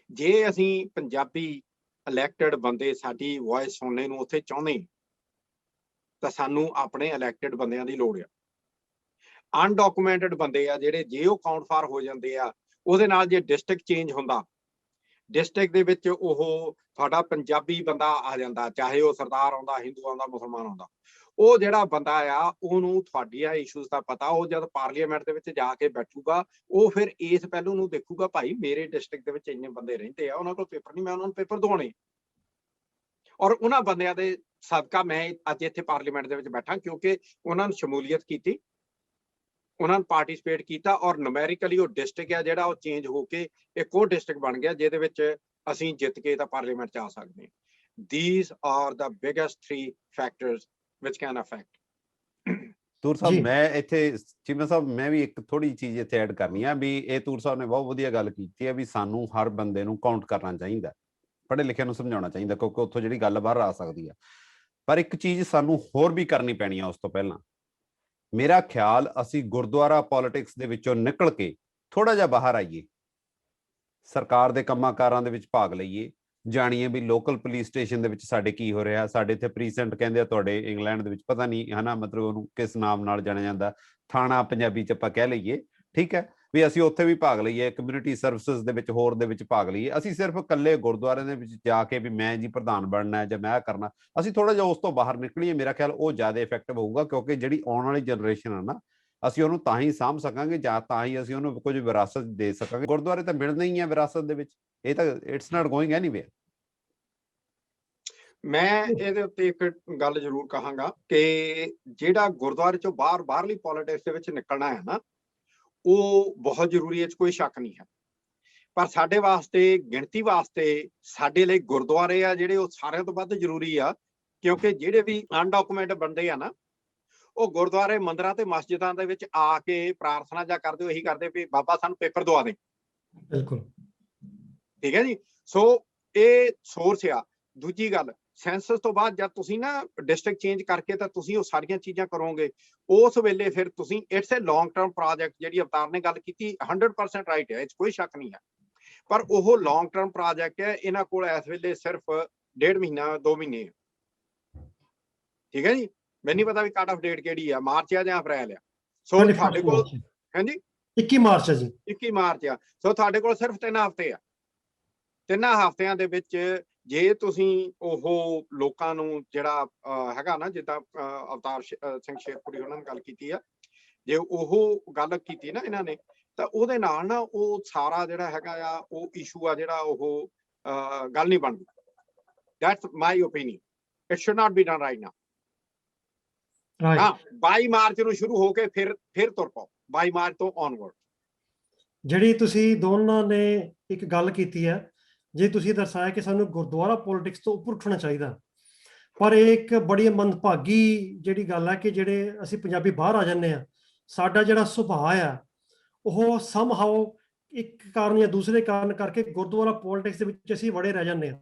ਜੇ ਅਸੀਂ ਪੰਜਾਬੀ ਇਲੈਕਟਡ ਬੰਦੇ ਸਾਡੀ ਵੌਇਸ ਸੁਣਨੇ ਨੂੰ ਉੱਥੇ ਚਾਹੁੰਦੇ ਤਾਂ ਸਾਨੂੰ ਆਪਣੇ ਇਲੈਕਟਡ ਬੰਦਿਆਂ ਦੀ ਲੋੜ ਆ। ਅਨਡਾਕੂਮੈਂਟਡ ਬੰਦੇ ਆ ਜਿਹੜੇ, ਜੇ ਉਹ ਕਾਊਂਟ ਫਾਰ ਹੋ ਜਾਂਦੇ ਆ, ਉਹਦੇ ਨਾਲ ਜੇ ਡਿਸਟ੍ਰਿਕਟ ਚੇਂਜ ਹੁੰਦਾ, ਡਿਸਟ੍ਰਿਕਟ ਦੇ ਵਿੱਚ ਉਹ ਤੁਹਾਡਾ ਪੰਜਾਬੀ ਬੰਦਾ ਆ ਜਾਂਦਾ, ਚਾਹੇ ਉਹ ਸਰਦਾਰ ਆਉਂਦਾ, ਹਿੰਦੂ ਆਉਂਦਾ, ਮੁਸਲਮਾਨ ਆਉਂਦਾ, ਉਹ ਜਿਹੜਾ ਬੰਦਾ ਆ ਉਹਨੂੰ ਤੁਹਾਡੀਆਂ ਇਸ਼ੂਜ਼ ਦਾ ਪਤਾ, ਉਹ ਜਦ ਪਾਰਲੀਮੈਂਟ ਦੇ ਵਿੱਚ ਜਾ ਕੇ ਬੈਠੂਗਾ ਉਹ ਫਿਰ ਇਸ ਪਹਿਲੂ ਨੂੰ ਦੇਖੂਗਾ, ਭਾਈ ਮੇਰੇ ਡਿਸਟ੍ਰਿਕਟ ਦੇ ਵਿੱਚ ਇੰਨੇ ਬੰਦੇ ਰਹਿੰਦੇ ਆ, ਉਹਨਾਂ ਕੋਲ ਪੇਪਰ ਨਹੀਂ, ਮੈਂ ਉਹਨਾਂ ਨੂੰ ਪੇਪਰ ਦਵਾਉਣੇ। ਔਰ ਉਹਨਾਂ ਬੰਦਿਆਂ ਦੇ ਸਦਕਾ ਮੈਂ ਅੱਜ ਇੱਥੇ ਪਾਰਲੀਮੈਂਟ ਦੇ ਵਿੱਚ ਬੈਠਾ, ਕਿਉਂਕਿ ਉਹਨਾਂ ਨੂੰ ਸ਼ਮੂਲੀਅਤ ਕੀਤੀ, ਉਹਨਾਂ ਨੂੰ ਪਾਰਟਿਸਿਪੇਟ ਕੀਤਾ, ਔਰ ਨੂਮੈਰੀਕਲੀ ਉਹ ਡਿਸਟ੍ਰਿਕਟ ਆ ਜਿਹੜਾ ਉਹ ਚੇਂਜ ਹੋ ਕੇ ਇੱਕ ਉਹ ਡਿਸਟ੍ਰਿਕਟ ਬਣ ਗਿਆ ਜਿਹਦੇ ਵਿੱਚ ਅਸੀਂ ਜਿੱਤ ਕੇ ਤਾਂ ਪਾਰਲੀਮੈਂਟ 'ਚ ਆ ਸਕਦੇ ਹਾਂ। These are the biggest 3 factors which can affect। ਤੂਰ ਸਾਹਿਬ, ਮੈਂ ਇੱਥੇ ਚੀਮਾ ਸਾਹਿਬ ਮੈਂ ਵੀ ਇੱਕ ਥੋੜੀ ਚੀਜ਼ ਇੱਥੇ ਐਡ ਕਰਨੀ ਆ ਵੀ ਇਹ ਤੂਰ ਸਾਹਿਬ ਨੇ ਬਹੁਤ ਵਧੀਆ ਗੱਲ ਕੀਤੀ ਹੈ ਵੀ ਸਾਨੂੰ ਹਰ ਬੰਦੇ ਨੂੰ ਕਾਊਂਟ ਕਰਨਾ ਚਾਹੀਦਾ, ਪੜ੍ਹੇ ਲਿਖੇ ਨੂੰ ਸਮਝਾਉਣਾ ਚਾਹੀਦਾ, ਕਿਉਂਕਿ ਉੱਥੋਂ ਜਿਹੜੀ ਗੱਲ ਬਾਹਰ ਆ ਸਕਦੀ ਆ। ਪਰ ਇੱਕ ਚੀਜ਼ ਸਾਨੂੰ ਹੋਰ ਵੀ ਕਰਨੀ ਪੈਣੀ ਆ ਉਸ ਤੋਂ ਪਹਿਲਾਂ। ਮੇਰਾ ਖਿਆਲ ਅਸੀਂ ਗੁਰਦੁਆਰਾ ਪੋਲਿਟਿਕਸ ਦੇ ਵਿੱਚੋਂ ਨਿਕਲ ਕੇ ਥੋੜਾ ਜਿਹਾ ਬਾਹਰ ਆਈਏ, ਸਰਕਾਰ ਦੇ ਕੰਮਾਂ ਕਾਰਾਂ ਦੇ ਵਿੱਚ ਭਾਗ ਲਈਏ, ਜਾਣੀਏ ਵੀ ਲੋਕਲ ਪੁਲਿਸ ਸਟੇਸ਼ਨ ਦੇ ਵਿੱਚ ਸਾਡੇ ਕੀ ਹੋ ਰਿਹਾ। ਸਾਡੇ ਇੱਥੇ ਪ੍ਰੀਸੈਂਟ ਕਹਿੰਦੇ ਆ, ਤੁਹਾਡੇ ਇੰਗਲੈਂਡ ਦੇ ਵਿੱਚ ਪਤਾ ਨਹੀਂ ਹੈ ਨਾ, ਮਤਲਬ ਉਹਨੂੰ ਕਿਸ ਨਾਮ ਨਾਲ ਜਾਣਿਆ ਜਾਂਦਾ, ਥਾਣਾ ਪੰਜਾਬੀ 'ਚ ਆਪਾਂ ਕਹਿ ਲਈਏ, ਠੀਕ ਹੈ, ਵੀ ਅਸੀਂ ਉੱਥੇ ਵੀ ਭਾਗ ਲਈਏ, ਕਮਿਊਨਿਟੀ ਸਰਵਿਸਿਜ਼ ਦੇ ਵਿੱਚ ਹੋਰ ਦੇ ਵਿੱਚ ਭਾਗ ਲਈਏ। ਅਸੀਂ ਸਿਰਫ ਇਕੱਲੇ ਗੁਰਦੁਆਰੇ ਦੇ ਵਿੱਚ ਜਾ ਕੇ ਵੀ ਮੈਂ ਜੀ ਪ੍ਰਧਾਨ ਬਣਨਾ ਜਾਂ ਮੈਂ ਕਰਨਾ, ਅਸੀਂ ਥੋੜਾ ਜਿਹਾ ਉਸ ਤੋਂ ਬਾਹਰ ਨਿਕਲੀਏ। ਮੇਰਾ ਖਿਆਲ ਉਹ ਜ਼ਿਆਦਾ ਇਫੈਕਟਿਵ ਹੋਊਗਾ, ਕਿਉਂਕਿ ਜਿਹੜੀ ਆਉਣ ਵਾਲੀ ਜਨਰੇਸ਼ਨ ਆ ਨਾ, ਅਸੀਂ ਉਹਨੂੰ ਤਾਂ ਹੀ ਸਾਂਭ ਸਕਾਂਗੇ ਜਾਂ ਤਾਂ ਹੀ ਅਸੀਂ ਉਹਨੂੰ ਕੁਝ ਵਿਰਾਸਤ ਦੇ ਸਕਾਂਗੇ। ਗੁਰਦੁਆਰੇ ਤਾਂ ਮਿਲਣੇ ਹੀ ਆ ਵਿਰਾਸਤ ਦੇ ਵਿੱਚ, ਇਹ ਤਾਂ ਇਟਸ ਨਾਟ ਗੋਇੰਗ ਐਨੀਵੇਅਰ। ਮੈਂ ਇਹਦੇ ਉੱਤੇ ਇੱਕ ਗੱਲ ਜ਼ਰੂਰ ਕਹਾਂਗਾ ਕਿ ਜਿਹੜਾ ਗੁਰਦੁਆਰੇ ਚੋਂ ਬਾਹਰਲੀ ਪੋਲਿਟਿਕਸ ਦੇ ਵਿੱਚ ਨਿਕਲਣਾ ਹੈ ਨਾ, ਉਹ ਬਹੁਤ ਜ਼ਰੂਰੀ ਹੈ, ਇਹ 'ਚ ਕੋਈ ਸ਼ੱਕ ਨਹੀਂ ਹੈ। ਪਰ ਸਾਡੇ ਵਾਸਤੇ, ਗਿਣਤੀ ਵਾਸਤੇ ਸਾਡੇ ਲਈ ਗੁਰਦੁਆਰੇ ਆ ਜਿਹੜੇ, ਉਹ ਸਾਰਿਆਂ ਤੋਂ ਵੱਧ ਜ਼ਰੂਰੀ ਆ, ਕਿਉਂਕਿ ਜਿਹੜੇ ਵੀ ਅਨਡਾਕੂਮੈਂਟ ਬੰਦੇ ਆ ਨਾ, ਉਹ ਗੁਰਦੁਆਰੇ, ਮੰਦਿਰਾਂ ਤੇ ਮਸਜਿਦਾਂ ਦੇ ਵਿੱਚ ਆ ਕੇ ਪ੍ਰਾਰਥਨਾ ਜਾਂ ਕਰਦੇ ਹੋ, ਇਹੀ ਕਰਦੇ ਵੀ ਬਾਬਾ ਸਾਨੂੰ ਪੇਪਰ ਦਵਾ ਦੇ। ਬਿਲਕੁਲ ਠੀਕ ਹੈ ਜੀ। ਸੋ ਇਹ ਸੋਰਸ ਆ। ਦੂਜੀ ਗੱਲ, ਸੈਂਸਸ ਤੋਂ ਬਾਅਦ ਜਦ ਤੁਸੀਂ ਨਾ ਡਿਸਟ੍ਰਿਕਟ ਚੇਂਜ ਕਰਕੇ ਤਾਂ ਤੁਸੀਂ ਉਹ ਸਾਰੀਆਂ ਚੀਜ਼ਾਂ ਕਰੋਗੇ, ਉਸ ਵੇਲੇ ਫਿਰ ਤੁਸੀਂ, it's A long term project. ਜਿਹੜੀ ਅਵਤਾਰ ਨੇ ਗੱਲ ਕੀਤੀ 100% ਰਾਈਟ ਹੈ, ਇਹ 'ਚ ਕੋਈ ਸ਼ੱਕ ਨਹੀਂ ਹੈ, ਪਰ ਉਹ ਲੌਂਗ ਟਰਮ ਪ੍ਰੋਜੈਕਟ ਹੈ। ਇਹਨਾਂ ਕੋਲ ਇਸ ਵੇਲੇ ਸਿਰਫ 1.5 ਮਹੀਨਾ 2 ਮਹੀਨੇ ਹੈ। ਠੀਕ ਹੈ ਜੀ। ਮੈਨੂੰ ਨਹੀਂ ਪਤਾ ਵੀ ਕੱਟ ਆਫ ਡੇਟ ਕਿਹੜੀ ਆ, ਮਾਰਚ ਆ ਜਾਂ ਅਪ੍ਰੈਲ ਆ। ਸੋ ਤੁਹਾਡੇ ਕੋਲ, ਹਾਂਜੀ 21 ਮਾਰਚ ਹੈ ਜੀ, 21 ਮਾਰਚ ਆ। ਸੋ ਤੁਹਾਡੇ ਕੋਲ ਸਿਰਫ 3 ਹਫ਼ਤੇ ਆ। 3 ਹਫ਼ਤਿਆਂ ਦੇ ਵਿੱਚ ਜੇ ਤੁਸੀਂ ਉਹ ਲੋਕਾਂ ਨੂੰ ਜਿਹੜਾ ਹੈਗਾ ਨਾ, ਜਿੱਦਾਂ ਅਵਤਾਰ ਸਿੰਘ ਸ਼ੇਰਪੁਰੀ ਉਹਨਾਂ ਨੇ ਗੱਲ ਕੀਤੀ ਆ, ਜੇ ਉਹ ਗੱਲ ਕੀਤੀ ਨਾ ਇਹਨਾਂ ਨੇ, ਤਾਂ ਉਹਦੇ ਨਾਲ ਨਾ ਉਹ ਸਾਰਾ ਜਿਹੜਾ ਹੈਗਾ ਆ, ਉਹ ਇਸ਼ੂ ਆ ਜਿਹੜਾ, ਉਹ ਗੱਲ ਨਹੀਂ ਬਣਦੀ। That's my opinion. It should not be done right now. ਹਾਂ, 22 ਮਾਰਚ ਨੂੰ ਸ਼ੁਰੂ ਹੋ ਕੇ ਫਿਰ ਤੁਰ ਪਾਓ, 22 ਮਾਰਚ ਤੋਂ ਔਨਵਰਡ। ਜਿਹੜੀ ਤੁਸੀਂ ਦੋਨਾਂ ਨੇ ਇੱਕ ਗੱਲ ਕੀਤੀ ਹੈ, ਜੇ ਤੁਸੀਂ ਦਰਸਾਇਆ ਕਿ ਸਾਨੂੰ ਗੁਰਦੁਆਰਾ ਪੋਲਿਟਿਕਸ ਤੋਂ ਉੱਪਰ ਉੱਠਣਾ ਚਾਹੀਦਾ, ਪਰ ਇਹ ਇੱਕ ਬੜੀ ਮੰਦਭਾਗੀ ਜਿਹੜੀ ਗੱਲ ਹੈ ਕਿ ਜਿਹੜੇ ਅਸੀਂ ਪੰਜਾਬੀ ਬਾਹਰ ਆ ਜਾਂਦੇ ਆ, ਸਾਡਾ ਜਿਹੜਾ ਸੁਭਾਅ ਆ ਉਹ ਸਮਹਾਉ ਇੱਕ ਕਾਰਨ ਜਾਂ ਦੂਸਰੇ ਕਾਰਨ ਕਰਕੇ ਗੁਰਦੁਆਰਾ ਪੋਲਿਟਿਕਸ ਦੇ ਵਿੱਚ ਅਸੀਂ ਵੜੇ ਰਹਿ ਜਾਂਦੇ ਆ।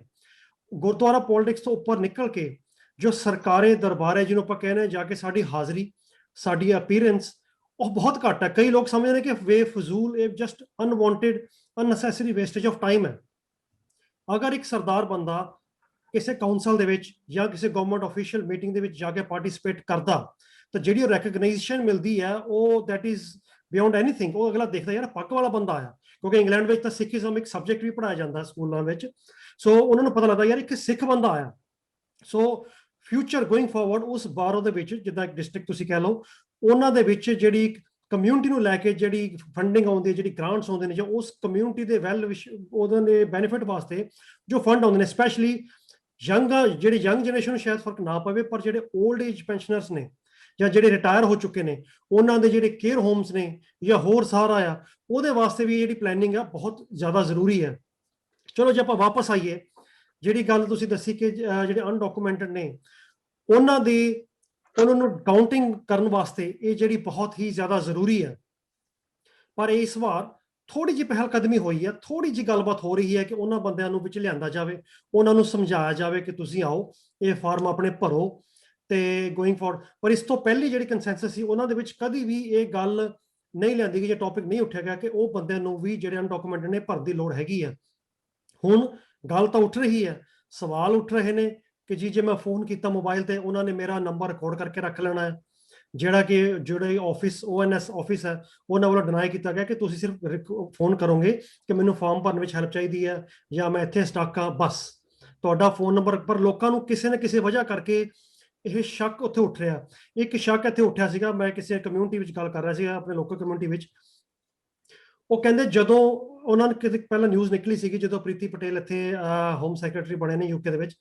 ਗੁਰਦੁਆਰਾ ਪੋਲਿਟਿਕਸ ਤੋਂ ਉੱਪਰ ਨਿਕਲ ਕੇ ਜੋ ਸਰਕਾਰੀ ਦਰਬਾਰ ਹੈ, ਜਿਹਨੂੰ ਆਪਾਂ ਕਹਿੰਦੇ ਹਾਂ, ਜਾ ਕੇ ਸਾਡੀ ਹਾਜ਼ਰੀ, ਸਾਡੀ ਅਪੀਅਰੈਂਸ ਉਹ ਬਹੁਤ ਘੱਟ ਹੈ। ਕਈ ਲੋਕ ਸਮਝਦੇ ਨੇ ਕਿ ਬੇਫਜ਼ੂਲ, ਇਹ just unwanted unnecessary wastage of time ਹੈ। ਅਗਰ ਇੱਕ ਸਰਦਾਰ ਬੰਦਾ ਕਿਸੇ ਕਾਉਂਸਲ ਦੇ ਵਿੱਚ ਜਾਂ ਕਿਸੇ ਗਵਰਨਮੈਂਟ ਆਫੀਸ਼ੀਅਲ ਮੀਟਿੰਗ ਦੇ ਵਿੱਚ ਜਾ ਕੇ ਪਾਰਟਿਸਿਪੇਟ ਕਰਦਾ, ਤਾਂ ਜਿਹੜੀ ਉਹ ਰੈਕਗਨਾਈਜੇਸ਼ਨ ਮਿਲਦੀ ਹੈ, ਉਹ ਦੈਟ ਇਜ਼ ਬਿਯੋਂਡ ਐਨੀਥਿੰਗ। ਉਹ ਅਗਲਾ ਦੇਖਦਾ ਯਾਰ ਪੱਗ ਵਾਲਾ ਬੰਦਾ ਆਇਆ, ਕਿਉਂਕਿ ਇੰਗਲੈਂਡ ਵਿੱਚ ਤਾਂ ਸਿੱਖੀਜ਼ਮ ਇੱਕ ਸਬਜੈਕਟ ਵੀ ਪੜ੍ਹਾਇਆ ਜਾਂਦਾ ਸਕੂਲਾਂ ਵਿੱਚ। ਸੋ ਉਹਨਾਂ ਨੂੰ ਪਤਾ ਲੱਗਦਾ ਯਾਰ ਇੱਕ ਸਿੱਖ ਬੰਦਾ ਆਇਆ। ਸੋ ਫਿਊਚਰ ਗੋਇੰਗ ਫਾਰਵਰਡ ਉਸ ਬਾਰੋ ਦੇ ਵਿੱਚ, ਜਿੱਦਾਂ ਇੱਕ ਡਿਸਟ੍ਰਿਕਟ ਤੁਸੀਂ ਕਹਿ ਲਓ, ਉਹਨਾਂ ਦੇ ਵਿੱਚ ਜਿਹੜੀ ਕਮਿਊਨਿਟੀ ਨੂੰ ਲੈ ਕੇ ਜਿਹੜੀ ਫੰਡਿੰਗ ਆਉਂਦੀ ਹੈ, ਜਿਹੜੀ ਗ੍ਰਾਂਟਸ ਆਉਂਦੇ ਨੇ, ਜਾਂ ਉਸ ਕਮਿਊਨਿਟੀ ਦੇ ਉਹਦੇ ਦੇ ਬੈਨੀਫਿਟ ਵਾਸਤੇ ਜੋ ਫੰਡ ਆਉਂਦੇ ਨੇ, ਸਪੈਸ਼ਲੀ ਜਿਹੜੀ ਯੰਗ ਜਨਰੇਸ਼ਨ ਨੂੰ ਸ਼ਾਇਦ ਫਰਕ ਨਾ ਪਵੇ, ਪਰ ਜਿਹੜੇ 올ਡ ਏਜ ਪੈਨਸ਼ਨਰਸ ਨੇ ਜਾਂ ਜਿਹੜੇ ਰਿਟਾਇਰ ਹੋ ਚੁੱਕੇ ਨੇ, ਉਹਨਾਂ ਦੇ ਜਿਹੜੇ ਕੇਅਰ ਹੋਮਸ ਨੇ ਜਾਂ ਹੋਰ ਸਾਰਾ ਆ, ਉਹਦੇ ਵਾਸਤੇ ਵੀ ਜਿਹੜੀ ਪਲੈਨਿੰਗ ਆ ਬਹੁਤ ਜ਼ਿਆਦਾ ਜ਼ਰੂਰੀ ਹੈ। ਚਲੋ ਜੇ ਆਪਾਂ ਵਾਪਸ ਆਈਏ, ਜਿਹੜੀ ਗੱਲ ਤੁਸੀਂ ਦੱਸੀ ਕਿ ਜਿਹੜੇ ਅਨਡਾਕੂਮੈਂਟਡ ਨੇ ਉਹਨਾਂ ਨੂੰ ਕਾਊਂਟਿੰਗ ਕਰਨ ਵਾਸਤੇ ਇਹ ਜਿਹੜੀ ਬਹੁਤ ਹੀ ਜ਼ਿਆਦਾ ਜ਼ਰੂਰੀ ਹੈ। ਪਰ ਇਸ ਵਾਰ ਥੋੜੀ ਜਿਹੀ ਪਹਿਲ ਕਦਮੀ ਹੋਈ ਹੈ, ਥੋੜੀ ਜਿਹੀ ਗੱਲਬਾਤ ਹੋ ਰਹੀ ਹੈ ਕਿ ਉਹਨਾਂ ਬੰਦਿਆਂ ਨੂੰ ਵਿੱਚ ਲਿਆਂਦਾ ਜਾਵੇ, ਉਹਨਾਂ ਨੂੰ ਸਮਝਾਇਆ ਜਾਵੇ ਕਿ ਤੁਸੀਂ ਆਓ, ਇਹ ਫਾਰਮ ਆਪਣੇ ਭਰੋ ਤੇ ਗੋਇੰਗ ਫੋਰਵਰਡ। ਪਰ ਇਸ ਤੋਂ ਪਹਿਲੀ ਜਿਹੜੀ ਕੰਸੈਂਸਸ ਸੀ, ਉਹਨਾਂ ਦੇ ਵਿੱਚ ਕਦੀ ਵੀ ਇਹ ਗੱਲ ਨਹੀਂ ਲਿਆਂਦੀ ਗਈ, ਜੇ ਟੌਪਿਕ ਨਹੀਂ ਉੱਠਿਆ ਗਿਆ ਕਿ ਉਹ ਬੰਦਿਆਂ ਨੂੰ ਵੀ ਜਿਹੜੇ ਅਨਡਾਕੂਮੈਂਟਡ ਨੇ ਭਰਨ ਦੀ ਲੋੜ ਹੈਗੀ ਆ। ਹੁਣ ਗੱਲ ਤਾਂ ਉੱਠ ਰਹੀ ਹੈ, ਸਵਾਲ ਉੱਠ ਰਹੇ ਨੇ ਕਿ ਜੀ ਜੇ ਮੈਂ ਫੋਨ ਕੀਤਾ ਮੋਬਾਈਲ ਤੇ, ਉਹਨਾਂ ਨੇ ਮੇਰਾ ਨੰਬਰ ਰਿਕਾਰਡ ਕਰਕੇ ਰੱਖ ਲੈਣਾ ਹੈ, ਜਿਹੜਾ ਕਿ ਜਿਹੜੇ ਆਫਿਸ ONS ਆਫਿਸ ਹੈ ਉਹਨਾਂ ਵੱਲੋਂ ਡਿਨਾਈ ਕੀਤਾ ਗਿਆ ਕਿ ਤੁਸੀਂ ਸਿਰਫ ਫੋਨ ਕਰੋਗੇ ਕਿ ਮੈਨੂੰ ਫਾਰਮ ਭਰਨ ਵਿੱਚ ਹੈਲਪ ਚਾਹੀਦੀ ਹੈ ਜਾਂ ਮੈਂ ਇੱਥੇ ਸਟਕ ਆ, ਬਸ ਤੁਹਾਡਾ ਫੋਨ ਨੰਬਰ। ਪਰ ਲੋਕਾਂ ਨੂੰ ਕਿਸੇ ਨਾ ਕਿਸੇ ਵਜ੍ਹਾ ਕਰਕੇ ਇਹ ਸ਼ੱਕ ਉੱਥੇ ਉੱਠ ਰਿਹਾ। ਇੱਕ ਸ਼ੱਕ ਇੱਥੇ ਉੱਠਿਆ ਸੀਗਾ, ਮੈਂ ਕਿਸੇ ਕਮਿਊਨਿਟੀ ਵਿੱਚ ਗੱਲ ਕਰ ਰਿਹਾ ਸੀਗਾ, ਆਪਣੇ ਲੋਕਲ ਕਮਿਊਨਿਟੀ ਵਿੱਚ। ਉਹ ਕਹਿੰਦੇ ਜਦੋਂ ਉਹਨਾਂ ਨੇ ਕਿਤੇ ਪਹਿਲਾਂ ਨਿਊਜ਼ ਨਿਕਲੀ ਸੀਗੀ ਜਦੋਂ ਪ੍ਰੀਤੀ ਪਟੇਲ ਇੱਥੇ ਹੋਮ ਸੈਕਟਰੀ ਬਣੇ ਨੇ UK ਦੇ ਵਿੱਚ,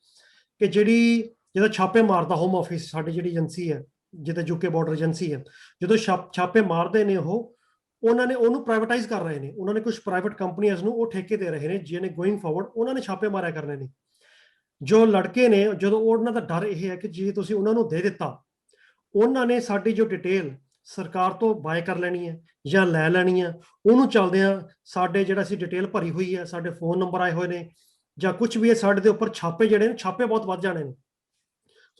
ਕਿ ਜਿਹਦਾ ਛਾਪੇ ਮਾਰਦਾ ਹੋਮ ਆਫਿਸ, ਸਾਡੀ ਜਿਹੜੀ ਏਜੰਸੀ ਹੈ ਜਿਹਦੇ UK ਬਾਰਡਰ ਏਜੰਸੀ ਹੈ, ਜਦੋਂ ਛਾਪੇ ਮਾਰਦੇ ਨੇ ਉਹਨਾਂ ਨੇ ਉਹਨੂੰ ਪ੍ਰਾਈਵੇਟਾਈਜ਼ ਕਰ ਰਹੇ ਨੇ। ਉਹਨਾਂ ਨੇ ਕੁਝ ਪ੍ਰਾਈਵੇਟ ਕੰਪਨੀਆਂ ਨੂੰ ਉਹ ਠੇਕੇ ਦੇ ਰਹੇ ਨੇ ਜਿਹਨੇ ਗੋਇੰਗ ਫਾਰਵਰਡ ਉਹਨਾਂ ਨੇ ਛਾਪੇ ਮਾਰਿਆ ਕਰਨੇ ਨੇ। ਜੋ ਲੜਕੇ ਨੇ, ਜਦੋਂ ਉਹਨਾਂ ਦਾ ਡਰ ਇਹ ਹੈ ਕਿ ਜੇ ਤੁਸੀਂ ਉਹਨਾਂ ਨੂੰ ਦੇ ਦਿੱਤਾ, ਉਹਨਾਂ ਨੇ ਸਾਡੀ ਜੋ ਡਿਟੇਲ ਸਰਕਾਰ ਤੋਂ ਬਾਏ ਕਰ ਲੈਣੀ ਹੈ ਜਾਂ ਲੈ ਲੈਣੀ ਹੈ। ਉਹਨੂੰ ਚੱਲਦਿਆਂ ਸਾਡੇ ਜਿਹੜਾ ਅਸੀਂ ਡਿਟੇਲ ਭਰੀ ਹੋਈ ਹੈ, ਸਾਡੇ ਫੋਨ ਨੰਬਰ ਆਏ ਹੋਏ ਨੇ ਜਾਂ ਕੁਝ ਵੀ ਹੈ, ਸਾਡੇ ਦੇ ਉੱਪਰ ਛਾਪੇ ਜਿਹੜੇ ਨੇ, ਛਾਪੇ ਬਹੁਤ ਵੱਧ ਜਾਣੇ ਨੇ।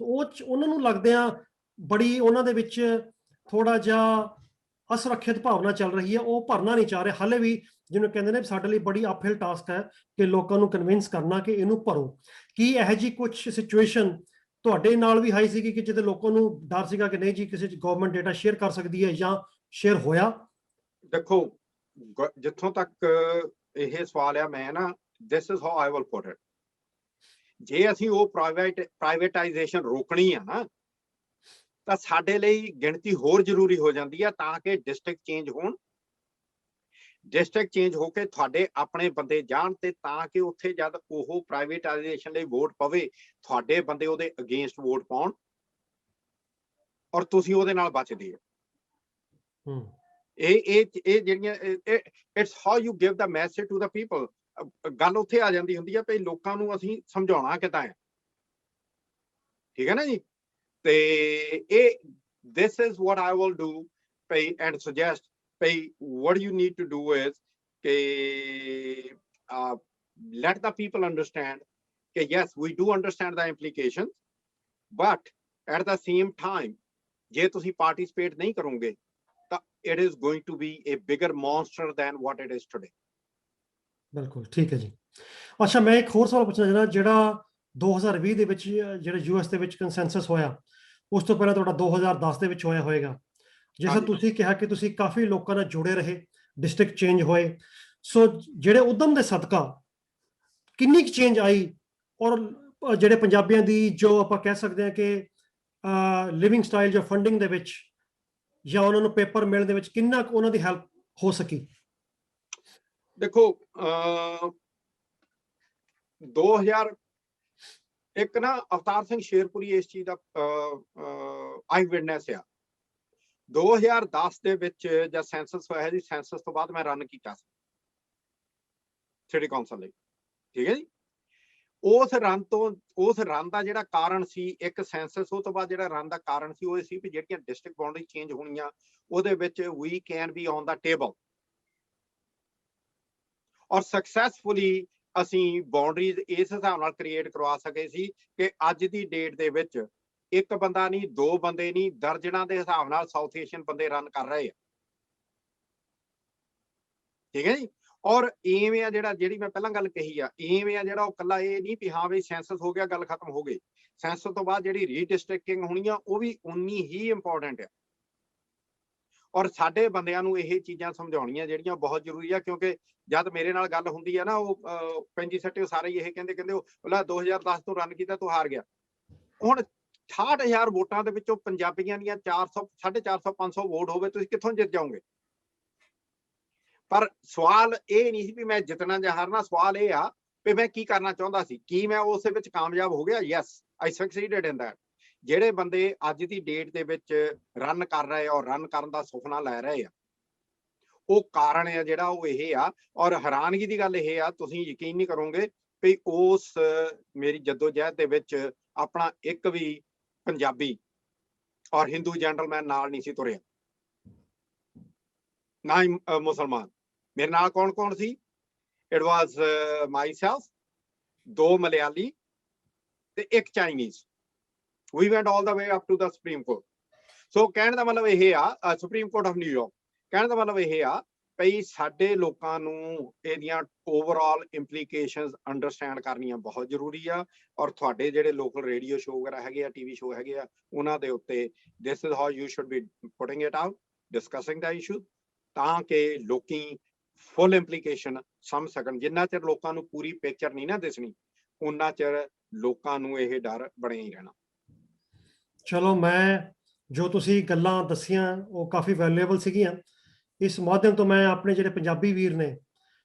ਸੋ ਉਹਨਾਂ ਨੂੰ ਲੱਗਦਿਆਂ ਬੜੀ ਉਹਨਾਂ ਦੇ ਵਿੱਚ ਥੋੜਾ ਜਿਹਾ ਅਸੁਰੱਖਿਅਤ ਭਾਵਨਾ ਚੱਲ ਰਹੀ ਹੈ। ਉਹ ਭਰਨਾ ਨਹੀਂ ਚਾਹ ਰਹੇ ਹਾਲੇ ਵੀ, ਜਿਹਨੂੰ ਕਹਿੰਦੇ ਨੇ ਸਾਡੇ ਲਈ ਬੜੀ ਅਪਹਿਲ ਟਾਸਕ ਹੈ ਕਿ ਲੋਕਾਂ ਨੂੰ ਕਨਵਿੰਸ ਕਰਨਾ ਕਿ ਇਹਨੂੰ ਭਰੋ। ਕੀ ਇਹੋ ਜਿਹੀ ਕੁਝ ਸਿਚੁਏਸ਼ਨ ਤੁਹਾਡੇ ਨਾਲ ਵੀ ਆਈ ਸੀਗੀ ਕਿ ਜਿਹਦੇ ਲੋਕਾਂ ਨੂੰ ਡਰ ਸੀਗਾ ਕਿ ਨਹੀਂ ਜੀ ਕਿਸੇ ਗਵਰਨਮੈਂਟ ਡੇਟਾ ਸ਼ੇਅਰ ਕਰ ਸਕਦੀ ਹੈ ਜਾਂ ਸ਼ੇਅਰ ਹੋਇਆ? ਦੇਖੋ, ਜਿੱਥੋਂ ਤੱਕ ਇਹ ਸਵਾਲ ਆ, ਮੈਂ ਨਾ this is how I will put it, ਜੇ ਅਸੀਂ ਉਹ ਪ੍ਰਾਈਵੇਟਾਈਜੇਸ਼ਨ ਰੋਕਣੀ ਆ ਨਾ, ਤਾਂ ਸਾਡੇ ਲਈ ਗਿਣਤੀ ਹੋਰ ਜ਼ਰੂਰੀ ਹੋ ਜਾਂਦੀ ਹੈ ਤਾਂ ਕਿ ਡਿਸਟ੍ਰਿਕਟ ਚੇਂਜ ਹੋਣ। ਡਿਸਟ੍ਰਿਕਟ ਚੇਂਜ ਹੋ ਕੇ ਤੁਹਾਡੇ ਆਪਣੇ ਬੰਦੇ ਜਾਣ ਤੇ ਤਾਂ ਕਿ ਉੱਥੇ ਜਦ ਉਹ ਪ੍ਰਾਈਵੇਟਾਈਜੇਸ਼ਨ ਲਈ ਵੋਟ ਪਵੇ, ਤੁਹਾਡੇ ਬੰਦੇ ਉਹਦੇ ਅਗੇਂਸਟ ਵੋਟ ਪਾਉਣ ਔਰ ਤੁਸੀਂ ਉਹਦੇ ਨਾਲ ਬਚਦੇ ਹੋ। ਇਹ ਜਿਹੜੀਆਂ it's how you give the message to the people. ਗੱਲ ਉੱਥੇ ਆ ਜਾਂਦੀ ਹੁੰਦੀ ਹੈ ਵੀ ਲੋਕਾਂ ਨੂੰ ਅਸੀਂ ਸਮਝਾਉਣਾ ਕਿੱਦਾਂ ਹੈ, ਠੀਕ ਹੈ ਨਾ ਜੀ। ਤੇ ਇਹ this is what I will do and suggest what you need to do is let the people understand that yes, we do understand the implications, but at the same time ਜੇ ਤੁਸੀਂ participate ਨਹੀਂ ਕਰੋਗੇ ਤਾਂ it is going to be a bigger monster than what it is today. ਬਿਲਕੁਲ ਠੀਕ ਹੈ ਜੀ। ਅੱਛਾ, ਮੈਂ ਇੱਕ ਹੋਰ ਸਵਾਲ ਪੁੱਛਣਾ ਚਾਹੁੰਦਾ, ਜਿਹੜਾ 2020 ਦੇ ਵਿੱਚ ਜਿਹੜਾ US ਦੇ ਵਿੱਚ ਕੰਸੈਂਸਸ ਹੋਇਆ, ਉਸ ਤੋਂ ਪਹਿਲਾਂ ਤੁਹਾਡਾ 2010 ਦੇ ਵਿੱਚ ਹੋਇਆ ਹੋਏਗਾ। ਜਿਸ ਤਰ੍ਹਾਂ ਤੁਸੀਂ ਕਿਹਾ ਕਿ ਤੁਸੀਂ ਕਾਫੀ ਲੋਕਾਂ ਨਾਲ ਜੁੜੇ ਰਹੇ, ਡਿਸਟ੍ਰਿਕਟ ਚੇਂਜ ਹੋਏ, ਸੋ ਜਿਹੜੇ ਉਦਮ ਦੇ ਸਦਕਾ ਕਿੰਨੀ ਕੁ ਚੇਂਜ ਆਈ, ਔਰ ਜਿਹੜੇ ਪੰਜਾਬੀਆਂ ਦੀ ਜੋ ਆਪਾਂ ਕਹਿ ਸਕਦੇ ਹਾਂ ਕਿ ਲਿਵਿੰਗ ਸਟਾਈਲ ਜਾਂ ਫੰਡਿੰਗ ਦੇ ਵਿੱਚ ਜਾਂ ਉਹਨਾਂ ਨੂੰ ਪੇਪਰ ਮਿਲਣ ਦੇ ਵਿੱਚ ਕਿੰਨਾ ਕੁ ਉਹਨਾਂ ਦੀ ਹੈਲਪ ਹੋ ਸਕੀ? ਦੇਖੋ, 2001 ਨਾ ਅਵਤਾਰ ਸਿੰਘ ਸ਼ੇਰਪੁਰੀ ਇਸ ਚੀਜ਼ ਦਾ ਆਈ ਵਿਟਨੈਸ ਆ। 2010 ਦੇ ਵਿੱਚ ਜਦ ਸੈਂਸਸ ਹੋਇਆ ਜੀ, ਸੈਂਸਸ ਤੋਂ ਬਾਅਦ ਮੈਂ ਰਨ ਕੀਤਾ ਸੀ ਸਿਟੀ ਕੌਂਸਲ ਲਈ, ਠੀਕ ਹੈ ਜੀ। ਉਸ ਰਨ ਦਾ ਜਿਹੜਾ ਕਾਰਨ ਸੀ, ਇੱਕ ਸੈਂਸਸ, ਉਹ ਤੋਂ ਬਾਅਦ ਜਿਹੜਾ ਰਨ ਦਾ ਕਾਰਨ ਸੀ ਉਹ ਸੀ ਵੀ ਜਿਹੜੀਆਂ ਡਿਸਟ੍ਰਿਕਟ ਬਾਉਂਡਰੀ ਚੇਂਜ ਹੋਣੀਆਂ ਉਹਦੇ ਵਿੱਚ ਵੀ can be on the table, ਔਰ ਸਕਸੈਸਫੁਲੀ ਅਸੀਂ ਬਾਉਂਡਰੀਜ਼ ਇਸ ਹਿਸਾਬ ਨਾਲ ਕ੍ਰੀਏਟ ਕਰਵਾ ਸਕੇ ਸੀ ਕਿ ਅੱਜ ਦੀ ਡੇਟ ਦੇ ਵਿੱਚ ਇੱਕ ਬੰਦਾ ਨਹੀਂ, ਦੋ ਬੰਦੇ ਨਹੀਂ, ਦਰਜਨਾਂ ਦੇ ਹਿਸਾਬ ਨਾਲ ਸਾਊਥ ਏਸ਼ੀਅਨ ਬੰਦੇ ਰਨ ਕਰ ਰਹੇ ਆ, ਠੀਕ ਹੈ ਜੀ। ਔਰ ਇਵੇਂ ਆ ਜਿਹੜੀ ਮੈਂ ਪਹਿਲਾਂ ਗੱਲ ਕਹੀ ਆ, ਇਵੇਂ ਆ ਜਿਹੜਾ ਉਹ ਕੱਲਾ ਇਹ ਨਹੀਂ ਵੀ ਹਾਂ ਵੀ ਸੈਂਸਸ ਹੋ ਗਿਆ ਗੱਲ ਖਤਮ ਹੋ ਗਈ। ਸੈਂਸਸ ਤੋਂ ਬਾਅਦ ਜਿਹੜੀ ਰੀਡਿਸਟ੍ਰਿਕਟਿੰਗ ਹੋਣੀ ਆ ਉਹ ਵੀ ਉਨੀ ਹੀ ਇੰਪੋਰਟੈਂਟ ਆ, ਔਰ ਸਾਡੇ ਬੰਦਿਆਂ ਨੂੰ ਇਹ ਚੀਜ਼ਾਂ ਸਮਝਾਉਣੀਆਂ ਜਿਹੜੀਆਂ ਬਹੁਤ ਜ਼ਰੂਰੀ ਆ। ਕਿਉਂਕਿ ਜਦ ਮੇਰੇ ਨਾਲ ਗੱਲ ਹੁੰਦੀ ਆ ਨਾ, ਉਹ 65 ਸਾਰੇ ਇਹ ਕਹਿੰਦੇ ਉਹ 2010 ਤੋਂ ਰਨ ਕੀਤਾ ਤੂੰ ਹਾਰ ਗਿਆ। ਹੁਣ 68,000 ਵੋਟਾਂ ਦੇ ਵਿੱਚੋਂ ਪੰਜਾਬੀਆਂ ਦੀਆਂ 400 450 500 ਵੋਟ ਹੋਵੇ, ਤੁਸੀਂ ਕਿੱਥੋਂ ਜਿੱਤ ਜਾਓਗੇ? ਪਰ ਸਵਾਲ ਇਹ ਨਹੀਂ ਸੀ ਵੀ ਮੈਂ ਜਿੱਤਣਾ ਜਾਂ ਹਾਰਨਾ, ਸਵਾਲ ਇਹ ਆ ਵੀ ਮੈਂ ਕੀ ਕਰਨਾ ਚਾਹੁੰਦਾ ਸੀ, ਕੀ ਮੈਂ ਉਸ ਵਿੱਚ ਕਾਮਯਾਬ ਹੋ ਗਿਆ? Yes, I succeeded in that. ਜਿਹੜੇ ਬੰਦੇ ਅੱਜ ਦੀ ਡੇਟ ਦੇ ਵਿੱਚ ਰਨ ਕਰ ਰਹੇ ਔਰ ਰਨ ਕਰਨ ਦਾ ਸੁਪਨਾ ਲੈ ਰਹੇ ਆ, ਉਹ ਕਾਰਨ ਆ ਜਿਹੜਾ ਉਹ ਇਹ ਆ। ਔਰ ਹੈਰਾਨਗੀ ਦੀ ਗੱਲ ਇਹ ਆ, ਤੁਸੀਂ ਯਕੀਨ ਨਹੀਂ ਕਰੋਗੇ ਵੀ ਉਸ ਮੇਰੀ ਜੱਦੋਜਹਿਦ ਦੇ ਵਿੱਚ ਆਪਣਾ ਇੱਕ ਵੀ ਪੰਜਾਬੀ ਔਰ ਹਿੰਦੂ ਜੈਂਟਲਮੈਨ ਨਾਲ ਨਹੀਂ ਸੀ ਤੁਰਿਆ, ਨਾ ਹੀ ਮੁਸਲਮਾਨ। ਮੇਰੇ ਨਾਲ ਕੌਣ ਕੌਣ ਸੀ? It was myself, 2 Malayali ਤੇ 1 Chinese. We went all the way up to the Supreme Court. So ਕਹਿਣ ਦਾ ਮਤਲਬ ਇਹ ਆ, ਸੁਪਰੀਮ ਕੋਰਟ ਆਫ ਨਿਊਯਾਰਕ। ਕਹਿਣ ਦਾ ਮਤਲਬ ਇਹ ਆ ਭਈ ਸਾਡੇ ਲੋਕਾਂ ਨੂੰ ਇਹਦੀਆਂ ਓਵਰਆਲ ਇੰਪਲੀਕੇਸ਼ਨਸ ਅੰਡਰਸਟੈਂਡ ਕਰਨੀਆਂ ਬਹੁਤ ਜ਼ਰੂਰੀ ਆ, ਔਰ ਤੁਹਾਡੇ ਜਿਹੜੇ ਲੋਕਲ ਰੇਡੀਓ ਸ਼ੋਅ ਵਗੈਰਾ ਹੈਗੇ ਆ, ਟੀਵੀ ਸ਼ੋਅ ਹੈਗੇ ਆ, ਉਹਨਾਂ ਦੇ ਉੱਤੇ this is how you should be putting it out, discussing the issue, ਤਾਂ ਕਿ ਲੋਕੀ ਫੁੱਲ ਇੰਪਲੀਕੇਸ਼ਨ ਸਮਝ ਸਕਣ। ਜਿੰਨਾ ਚਿਰ ਲੋਕਾਂ ਨੂੰ ਪੂਰੀ ਪਿਕਚਰ ਨਹੀਂ ਨਾ ਦਿਸਣੀ, ਉਹਨਾਂ ਚਿਰ ਲੋਕਾਂ ਨੂੰ ਇਹ ਡਰ ਬਣਿਆ ਹੀ ਰਹਿਣਾ। ਚਲੋ, ਮੈਂ ਜੋ ਤੁਸੀਂ ਗੱਲਾਂ ਦੱਸੀਆਂ ਉਹ ਕਾਫੀ ਵੈਲਿਊਏਬਲ ਸੀਗੀਆਂ। ਇਸ ਮਾਧਿਅਮ ਤੋਂ ਮੈਂ ਆਪਣੇ ਜਿਹੜੇ ਪੰਜਾਬੀ ਵੀਰ ਨੇ,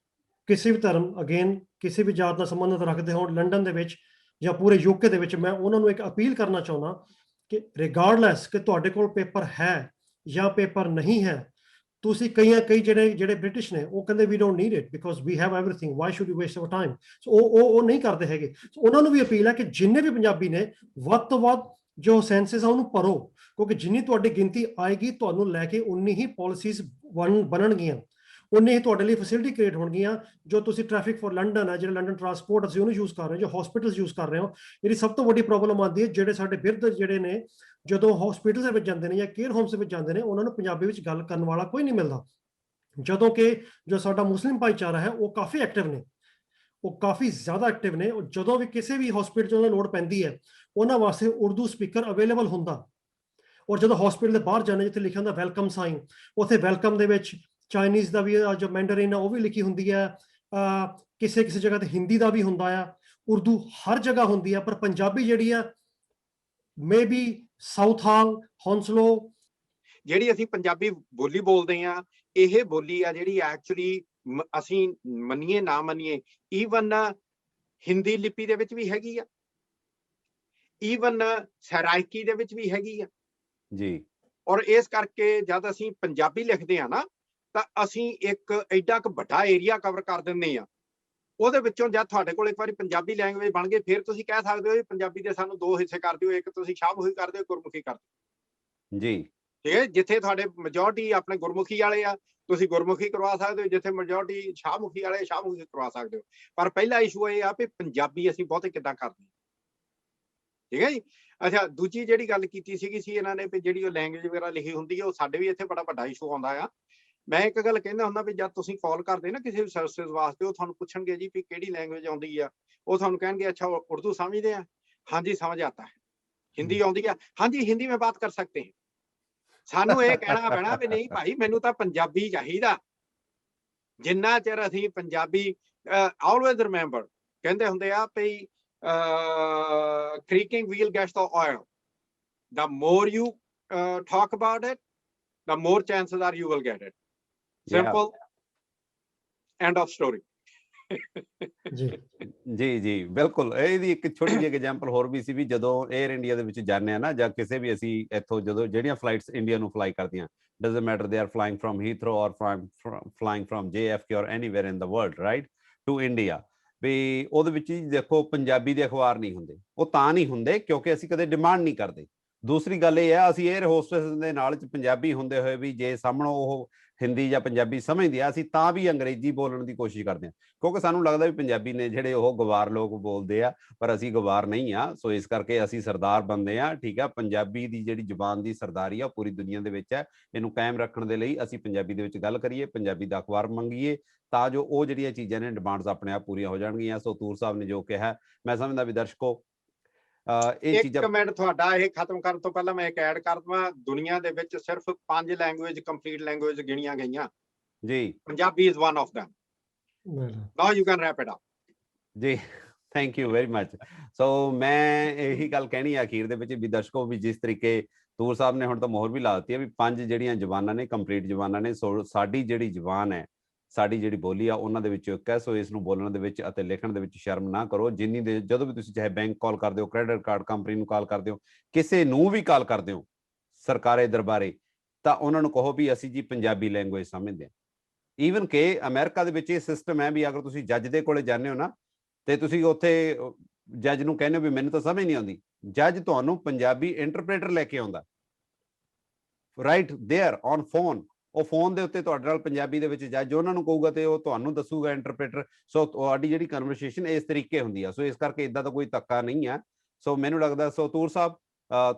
ਕਿਸੇ ਵੀ ਧਰਮ, ਅਗੇਨ ਕਿਸੇ ਵੀ ਜਾਤ ਨਾਲ ਸੰਬੰਧਿਤ ਰੱਖਦੇ ਹੋਣ, ਲੰਡਨ ਦੇ ਵਿੱਚ ਜਾਂ ਪੂਰੇ ਯੂਕੇ ਦੇ ਵਿੱਚ, ਮੈਂ ਉਹਨਾਂ ਨੂੰ ਇੱਕ ਅਪੀਲ ਕਰਨਾ ਚਾਹੁੰਦਾ ਕਿ ਰਿਗਾਰਡਲੈਸ ਕਿ ਤੁਹਾਡੇ ਕੋਲ ਪੇਪਰ ਹੈ ਜਾਂ ਪੇਪਰ ਨਹੀਂ ਹੈ, ਤੁਸੀਂ ਕਈ ਜਿਹੜੇ ਬ੍ਰਿਟਿਸ਼ ਨੇ ਉਹ ਕਹਿੰਦੇ we don't need it because we have everything, why should you waste our time. So ਉਹ ਨਹੀਂ ਕਰਦੇ ਹੈਗੇ। ਸੋ ਉਹਨਾਂ ਨੂੰ ਵੀ ਅਪੀਲ ਹੈ ਕਿ ਜਿੰਨੇ ਵੀ ਪੰਜਾਬੀ ਨੇ, ਵੱਧ ਤੋਂ ਵੱਧ ਜੋ ਸੈਂਸਸ ਆ ਉਹਨੂੰ ਭਰੋ, ਕਿਉਂਕਿ ਜਿੰਨੀ ਤੁਹਾਡੀ ਗਿਣਤੀ ਆਏਗੀ, ਤੁਹਾਨੂੰ ਲੈ ਕੇ ਉਨੀ ਹੀ ਪਾਲਿਸੀਜ਼ ਬਣਨਗੀਆਂ, ਉਨੀ ਹੀ ਤੁਹਾਡੇ ਲਈ ਫੈਸਿਲਿਟੀ ਕ੍ਰੀਏਟ ਹੋਣਗੀਆਂ। ਜੋ ਤੁਸੀਂ ਟ੍ਰੈਫਿਕ ਫॉर ਲੰਡਨ ਹੈ, ਜਿਹੜਾ ਲੰਡਨ ਟਰਾਂਸਪੋਰਟ ਅਸੀਂ ਉਹਨੂੰ ਯੂਜ਼ ਕਰ ਰਹੇ ਹਾਂ, ਜੋ ਹਸਪੀਟਲਸ ਯੂਜ਼ ਕਰ ਰਹੇ ਹੋ, ਇਹਦੀ ਸਭ ਤੋਂ ਵੱਡੀ ਪ੍ਰੋਬਲਮ ਆਉਂਦੀ ਹੈ ਜਿਹੜੇ ਸਾਡੇ ਬਿਰਧ ਜਿਹੜੇ ਨੇ, ਜਦੋਂ ਹਸਪੀਟਲ ਦੇ ਵਿੱਚ ਜਾਂਦੇ ਨੇ ਜਾਂ ਕੇਅਰ ਹੋਮਸ ਦੇ ਵਿੱਚ ਜਾਂਦੇ ਨੇ, ਉਹਨਾਂ ਨੂੰ ਪੰਜਾਬੀ ਵਿੱਚ ਗੱਲ ਕਰਨ ਵਾਲਾ ਕੋਈ ਨਹੀਂ ਮਿਲਦਾ। ਜਦੋਂ ਕਿ ਜੋ ਸਾਡਾ ਮੁਸਲਿਮ ਭਾਈਚਾਰਾ ਹੈ ਉਹ ਕਾਫੀ ਐਕਟਿਵ ਨੇ, ਉਹ ਕਾਫੀ ਜ਼ਿਆਦਾ ਐਕਟਿਵ ਨੇ। ਜਦੋਂ ਵੀ ਕਿਸੇ ਵੀ ਹਸਪੀਟਲ 'ਚ ਉਹਨਾਂ ਲੋੜ ਪੈਂਦੀ ਹੈ, ਉਹਨਾਂ ਵਾਸਤੇ ਉਰਦੂ ਸਪੀਕਰ ਅਵੇਲੇਬਲ ਹੁੰਦਾ। ਔਰ ਜਦੋਂ ਹਸਪੀਟਲ ਦੇ ਬਾਹਰ ਜਾਂਦੇ, ਜਿੱਥੇ ਲਿਖਿਆ ਹੁੰਦਾ ਵੈਲਕਮ ਸਾਈਨ, ਉੱਥੇ ਵੈਲਕਮ ਦੇ ਵਿੱਚ ਚਾਈਨੀਜ਼ ਦਾ ਵੀ ਜੋ ਮੈਂਡਰਿਨ ਆ ਉਹ ਵੀ ਲਿਖੀ ਹੁੰਦੀ ਹੈ, ਕਿਸੇ ਜਗ੍ਹਾ ਤੇ ਹਿੰਦੀ ਦਾ ਵੀ ਹੁੰਦਾ ਆ, ਉਰਦੂ ਹਰ ਜਗ੍ਹਾ ਹੁੰਦੀ ਆ। ਪਰ ਪੰਜਾਬੀ ਜਿਹੜੀ ਆ, ਮੇ ਬੀ ਸਾਊਥਹਾਲ, ਹੌਂਸਲੋ, ਜਿਹੜੀ ਅਸੀਂ ਪੰਜਾਬੀ ਬੋਲੀ ਬੋਲਦੇ ਆ, ਇਹ ਬੋਲੀ ਆ ਜਿਹੜੀ ਐਕਚੁਅਲੀ ਅਸੀਂ ਮੰਨੀਏ ਨਾ ਮੰਨੀਏ, ਈਵਨ ਹਿੰਦੀ ਲਿਪੀ ਦੇ ਵਿੱਚ ਵੀ ਹੈਗੀ ਆ, ਈਵਨ ਸਰਾਇਕੀ ਦੇ ਵਿੱਚ ਵੀ ਹੈਗੀ ਆ ਜੀ। ਔਰ ਇਸ ਕਰਕੇ ਜਦ ਅਸੀਂ ਪੰਜਾਬੀ ਲਿਖਦੇ ਆ ਨਾ, ਤਾਂ ਅਸੀਂ ਇੱਕ ਐਡਾ ਕੁ ਵੱਡਾ ਏਰੀਆ ਕਵਰ ਕਰ ਦਿੰਦੇ ਆ। ਉਹਦੇ ਵਿੱਚੋਂ ਜਦ ਤੁਹਾਡੇ ਕੋਲ ਇੱਕ ਵਾਰੀ ਪੰਜਾਬੀ ਲੈਂਗੁਏਜ ਬਣ ਗਈ, ਫਿਰ ਤੁਸੀਂ ਕਹਿ ਸਕਦੇ ਹੋ ਪੰਜਾਬੀ ਦੇ ਸਾਨੂੰ ਦੋ ਹਿੱਸੇ ਕਰ ਦਿਓ, ਇੱਕ ਤੁਸੀਂ ਸ਼ਾਹਮੁਖੀ ਕਰ ਦਿਓ, ਗੁਰਮੁਖੀ ਕਰ ਦਿਓ। ਜੀ, ਠੀਕ ਹੈ, ਜਿੱਥੇ ਤੁਹਾਡੇ ਮੈਜੋਰਟੀ ਆਪਣੇ ਗੁਰਮੁਖੀ ਵਾਲੇ ਆ, ਤੁਸੀਂ ਗੁਰਮੁਖੀ ਕਰਵਾ ਸਕਦੇ ਹੋ, ਜਿੱਥੇ ਮੈਜੋਰਟੀ ਸ਼ਾਹਮੁਖੀ ਵਾਲੇ, ਸ਼ਾਹਮੁਖੀ ਕਰਵਾ ਸਕਦੇ ਹੋ। ਪਰ ਪਹਿਲਾ ਇਸ਼ੂ ਇਹ ਆ ਵੀ ਪੰਜਾਬੀ ਅਸੀਂ ਬਹੁਤੇ ਕਿੱਦਾਂ ਕਰਦੇ, ਠੀਕ ਹੈ ਜੀ। ਅੱਛਾ, ਦੂਜੀ ਜਿਹੜੀ ਗੱਲ ਕੀਤੀ ਸੀਗੀ ਇਹਨਾਂ ਨੇ ਵੀ ਜਿਹੜੀ ਉਹ ਲੈਂਗੁਏਜ ਵਗੈਰਾ ਲਿਖੀ ਹੁੰਦੀ ਹੈ, ਉਹ ਸਾਡੇ ਵੀ ਇੱਥੇ ਬੜਾ ਵੱਡਾ ਇਸ਼ੂ ਆਉਂਦਾ ਆ। ਮੈਂ ਇੱਕ ਗੱਲ ਕਹਿੰਦਾ ਹੁੰਦਾ ਵੀ ਜਦ ਤੁਸੀਂ ਕਾਲ ਕਰਦੇ ਨਾ ਕਿਸੇ ਵੀ ਸਰਵਿਸਿਜ਼ ਵਾਸਤੇ, ਉਹ ਤੁਹਾਨੂੰ ਪੁੱਛਣਗੇ ਜੀ ਵੀ ਕਿਹੜੀ ਲੈਂਗੁਏਜ ਆਉਂਦੀ ਆ, ਉਹ ਤੁਹਾਨੂੰ ਕਹਿਣਗੇ ਅੱਛਾ ਉਰਦੂ ਸਮਝਦੇ ਆ, ਹਾਂਜੀ ਸਮਝ ਆਤਾ ਹੈ। ਹਿੰਦੀ ਆਉਂਦੀ ਆ, ਹਾਂਜੀ ਹਿੰਦੀ में बात कर सकते हैं। ਸਾਨੂੰ ਇਹ ਕਹਿਣਾ ਪੈਣਾ ਵੀ ਨਹੀਂ ਭਾਈ, ਮੈਨੂੰ ਤਾਂ ਪੰਜਾਬੀ ਚਾਹੀਦਾ। ਜਿੰਨਾ ਚਿਰ ਅਸੀਂ ਪੰਜਾਬੀ, ਆਲਵੇਜ਼ ਰਿਮੈਂਬਰ, ਕਹਿੰਦੇ ਹੁੰਦੇ ਆ ਵੀ creaking wheel gets the oil. The more you talk about it, the more chances are you will get it. Simple. End of story. ਜੀ ਬਿਲਕੁਲ। ਇਹਦੀ ਇੱਕ ਛੋਟੀ ਜਿਹੀ ਐਗਜ਼ਾਮਪਲ ਹੋਰ ਵੀ ਸੀ ਵੀ ਜਦੋਂ 에ਅਰ ਇੰਡੀਆ ਦੇ ਵਿੱਚ ਜਾਂਦੇ ਆ ਨਾ, ਜਾਂ ਕਿਸੇ ਵੀ ਅਸੀਂ ਇੱਥੋਂ ਜਦੋਂ ਜਿਹੜੀਆਂ ਫਲਾਈਟਸ ਇੰਡੀਆ ਨੂੰ ਫਲਾਈ ਕਰਦੀਆਂ, doesn't matter they are flying from Heathrow or flying from JFK or anywhere in the world, right, to India, ਵੀ ਉਹਦੇ ਵਿੱਚ ਹੀ ਦੇਖੋ ਪੰਜਾਬੀ ਦੇ ਅਖਬਾਰ ਨਹੀਂ ਹੁੰਦੇ। ਉਹ ਤਾਂ ਨਹੀਂ ਹੁੰਦੇ ਕਿਉਂਕਿ ਅਸੀਂ ਕਦੇ ਡਿਮਾਂਡ ਨਹੀਂ ਕਰਦੇ। ਦੂਸਰੀ ਗੱਲ ਇਹ ਹੈ, ਅਸੀਂ 에ਅਰ ਹੋਸਟਸ ਦੇ ਨਾਲ ਪੰਜਾਬੀ ਹੁੰਦੇ ਹੋਏ ਵੀ ਜੇ ਸਾਹਮਣੋਂ ਉਹ ਹਿੰਦੀ ਜਾਂ ਪੰਜਾਬੀ ਸਮਝਦੇ ਆ, ਅਸੀਂ ਤਾਂ ਵੀ ਅੰਗਰੇਜ਼ੀ ਬੋਲਣ ਦੀ ਕੋਸ਼ਿਸ਼ ਕਰਦੇ ਹਾਂ, ਕਿਉਂਕਿ ਸਾਨੂੰ ਲੱਗਦਾ ਵੀ ਪੰਜਾਬੀ ਨੇ ਜਿਹੜੇ ਉਹ ਗਵਾਰ ਲੋਕ ਬੋਲਦੇ ਆ, ਪਰ ਅਸੀਂ ਗਵਾਰ ਨਹੀਂ ਆ। ਸੋ ਇਸ ਕਰਕੇ ਅਸੀਂ ਸਰਦਾਰ ਬੰਦੇ ਆ, ਠੀਕ ਆ। ਪੰਜਾਬੀ ਦੀ ਜਿਹੜੀ ਜ਼ੁਬਾਨ ਦੀ ਸਰਦਾਰੀ ਆ ਪੂਰੀ ਦੁਨੀਆ ਦੇ ਵਿੱਚ ਹੈ। ਇਹਨੂੰ ਕਾਇਮ ਰੱਖਣ ਦੇ ਲਈ ਅਸੀਂ ਪੰਜਾਬੀ ਦੇ ਵਿੱਚ ਗੱਲ ਕਰੀਏ, ਪੰਜਾਬੀ ਦਾ ਅਖਬਾਰ ਮੰਗੀਏ, ਤਾਂ ਜੋ ਉਹ ਜਿਹੜੀਆਂ ਚੀਜ਼ਾਂ ਨੇ ਡਿਮਾਂਡਸ ਆਪਣੇ ਆਪ ਪੂਰੀਆਂ ਹੋ ਜਾਣਗੀਆਂ। ਸੋ ਤੂਰ ਸਾਹਿਬ ਨੇ ਜੋ ਕਿਹਾ, ਮੈਂ ਸਮਝਦਾ ਵੀ ਦਰਸ਼ਕੋ ਇਹ ਚੀਜ਼ਾਂ। ਇੱਕ ਮਿੰਟ, ਤੁਹਾਡਾ ਇਹ ਖਤਮ ਕਰਨ ਤੋਂ ਪਹਿਲਾਂ ਮੈਂ ਇੱਕ ਐਡ ਕਰ ਦਵਾਂ, ਦੁਨੀਆ ਦੇ ਵਿੱਚ ਸਿਰਫ 5 ਲੈਂਗੁਏਜ ਕੰਪਲੀਟ ਲੈਂਗੁਏਜ ਗਿਣੀਆਂ ਗਈਆਂ ਜੀ, Punjabi is one of them. Now you can wrap it up ਜੀ। Thank you very much. So ਮੈਂ ਇਹੀ ਗੱਲ ਕਹਿਣੀ ਆ ਅਖੀਰ ਦੇ ਵਿੱਚ ਵੀ ਦਰਸ਼ਕੋ, ਵੀ ਜਿਸ ਤਰੀਕੇ ਤੂਰ ਸਾਹਿਬ ਨੇ ਹੁਣ ਤਾਂ ਮੋਹਰ ਵੀ ਲਾ ਦਿੱਤੀ ਹੈ ਵੀ 5 ਜਿਹੜੀਆਂ ਜ਼ਬਾਨਾਂ ਨੇ ਕੰਪਲੀਟ ਜ਼ਬਾਨਾਂ ਨੇ। ਸੋ ਸਾਡੀ ਜਿਹੜੀ ਜ਼ਬਾਨ ਹੈ, ਸਾਡੀ ਜਿਹੜੀ ਬੋਲੀ ਆ, ਉਹਨਾਂ ਦੇ ਵਿੱਚ ਇੱਕ ਹੈ। ਸੋ ਇਸ ਨੂੰ ਬੋਲਣ ਦੇ ਵਿੱਚ ਅਤੇ ਲਿਖਣ ਦੇ ਵਿੱਚ ਸ਼ਰਮ ਨਾ ਕਰੋ। ਜਿੰਨੀ ਦੇ ਜਦੋਂ ਵੀ ਤੁਸੀਂ ਚਾਹੇ ਬੈਂਕ ਕਾਲ ਕਰਦੇ ਹੋ, ਕ੍ਰੈਡਿਟ ਕਾਰਡ ਕੰਪਨੀ ਨੂੰ ਕਾਲ ਕਰਦੇ ਹੋ, ਕਿਸੇ ਨੂੰ ਵੀ ਕਾਲ ਕਰਦੇ ਹੋ ਸਰਕਾਰੀ ਦਰਬਾਰੇ, ਤਾਂ ਉਹਨਾਂ ਨੂੰ ਕਹੋ ਵੀ ਅਸੀਂ ਜੀ ਪੰਜਾਬੀ ਲੈਂਗੁਏਜ ਸਮਝਦੇ ਹਾਂ। ਈਵਨ ਕਿ ਅਮਰੀਕਾ ਦੇ ਵਿੱਚ ਇਹ ਸਿਸਟਮ ਹੈ ਵੀ ਅਗਰ ਤੁਸੀਂ ਜੱਜ ਦੇ ਕੋਲੇ ਜਾਂਦੇ ਹੋ ਨਾ, ਤੇ ਤੁਸੀਂ ਉੱਥੇ ਜੱਜ ਨੂੰ ਕਹਿੰਦੇ ਹੋ ਵੀ ਮੈਨੂੰ ਤਾਂ ਸਮਝ ਨਹੀਂ ਆਉਂਦੀ, ਜੱਜ ਤੁਹਾਨੂੰ ਪੰਜਾਬੀ ਇੰਟਰਪ੍ਰੇਟਰ ਲੈ ਕੇ ਆਉਂਦਾ, ਰਾਈਟ ਦੇਅਰ ਔਨ ਫੋਨ। ਉਹ ਫੋਨ ਦੇ ਉੱਤੇ ਤੁਹਾਡੇ ਨਾਲ ਪੰਜਾਬੀ ਦੇ ਵਿੱਚ ਜੱਜ ਉਹਨਾਂ ਨੂੰ ਕਹੂਗਾ ਤੇ ਉਹ ਤੁਹਾਨੂੰ ਦੱਸੂਗਾ ਇੰਟਰਪ੍ਰੇਟਰ। ਸੋ ਤੁਹਾਡੀ ਜਿਹੜੀ ਕਨਵਰਸੇਸ਼ਨ ਇਸ ਤਰੀਕੇ ਹੁੰਦੀ ਆ। ਸੋ ਇਸ ਕਰਕੇ ਇਦਾਂ ਦਾ ਕੋਈ ਧੱਕਾ ਨਹੀਂ ਆ। ਸੋ ਮੈਨੂੰ ਲੱਗਦਾ, ਸੋ ਤੂਰ ਸਾਹਿਬ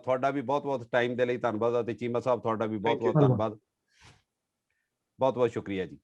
ਤੁਹਾਡਾ ਵੀ ਬਹੁਤ ਬਹੁਤ ਟਾਈਮ ਦੇ ਲਈ ਧੰਨਵਾਦ, ਅਤੇ ਚੀਮਾ ਸਾਹਿਬ ਤੁਹਾਡਾ ਵੀ ਬਹੁਤ ਬਹੁਤ ਧੰਨਵਾਦ, ਬਹੁਤ ਬਹੁਤ ਸ਼ੁਕਰੀਆ ਜੀ।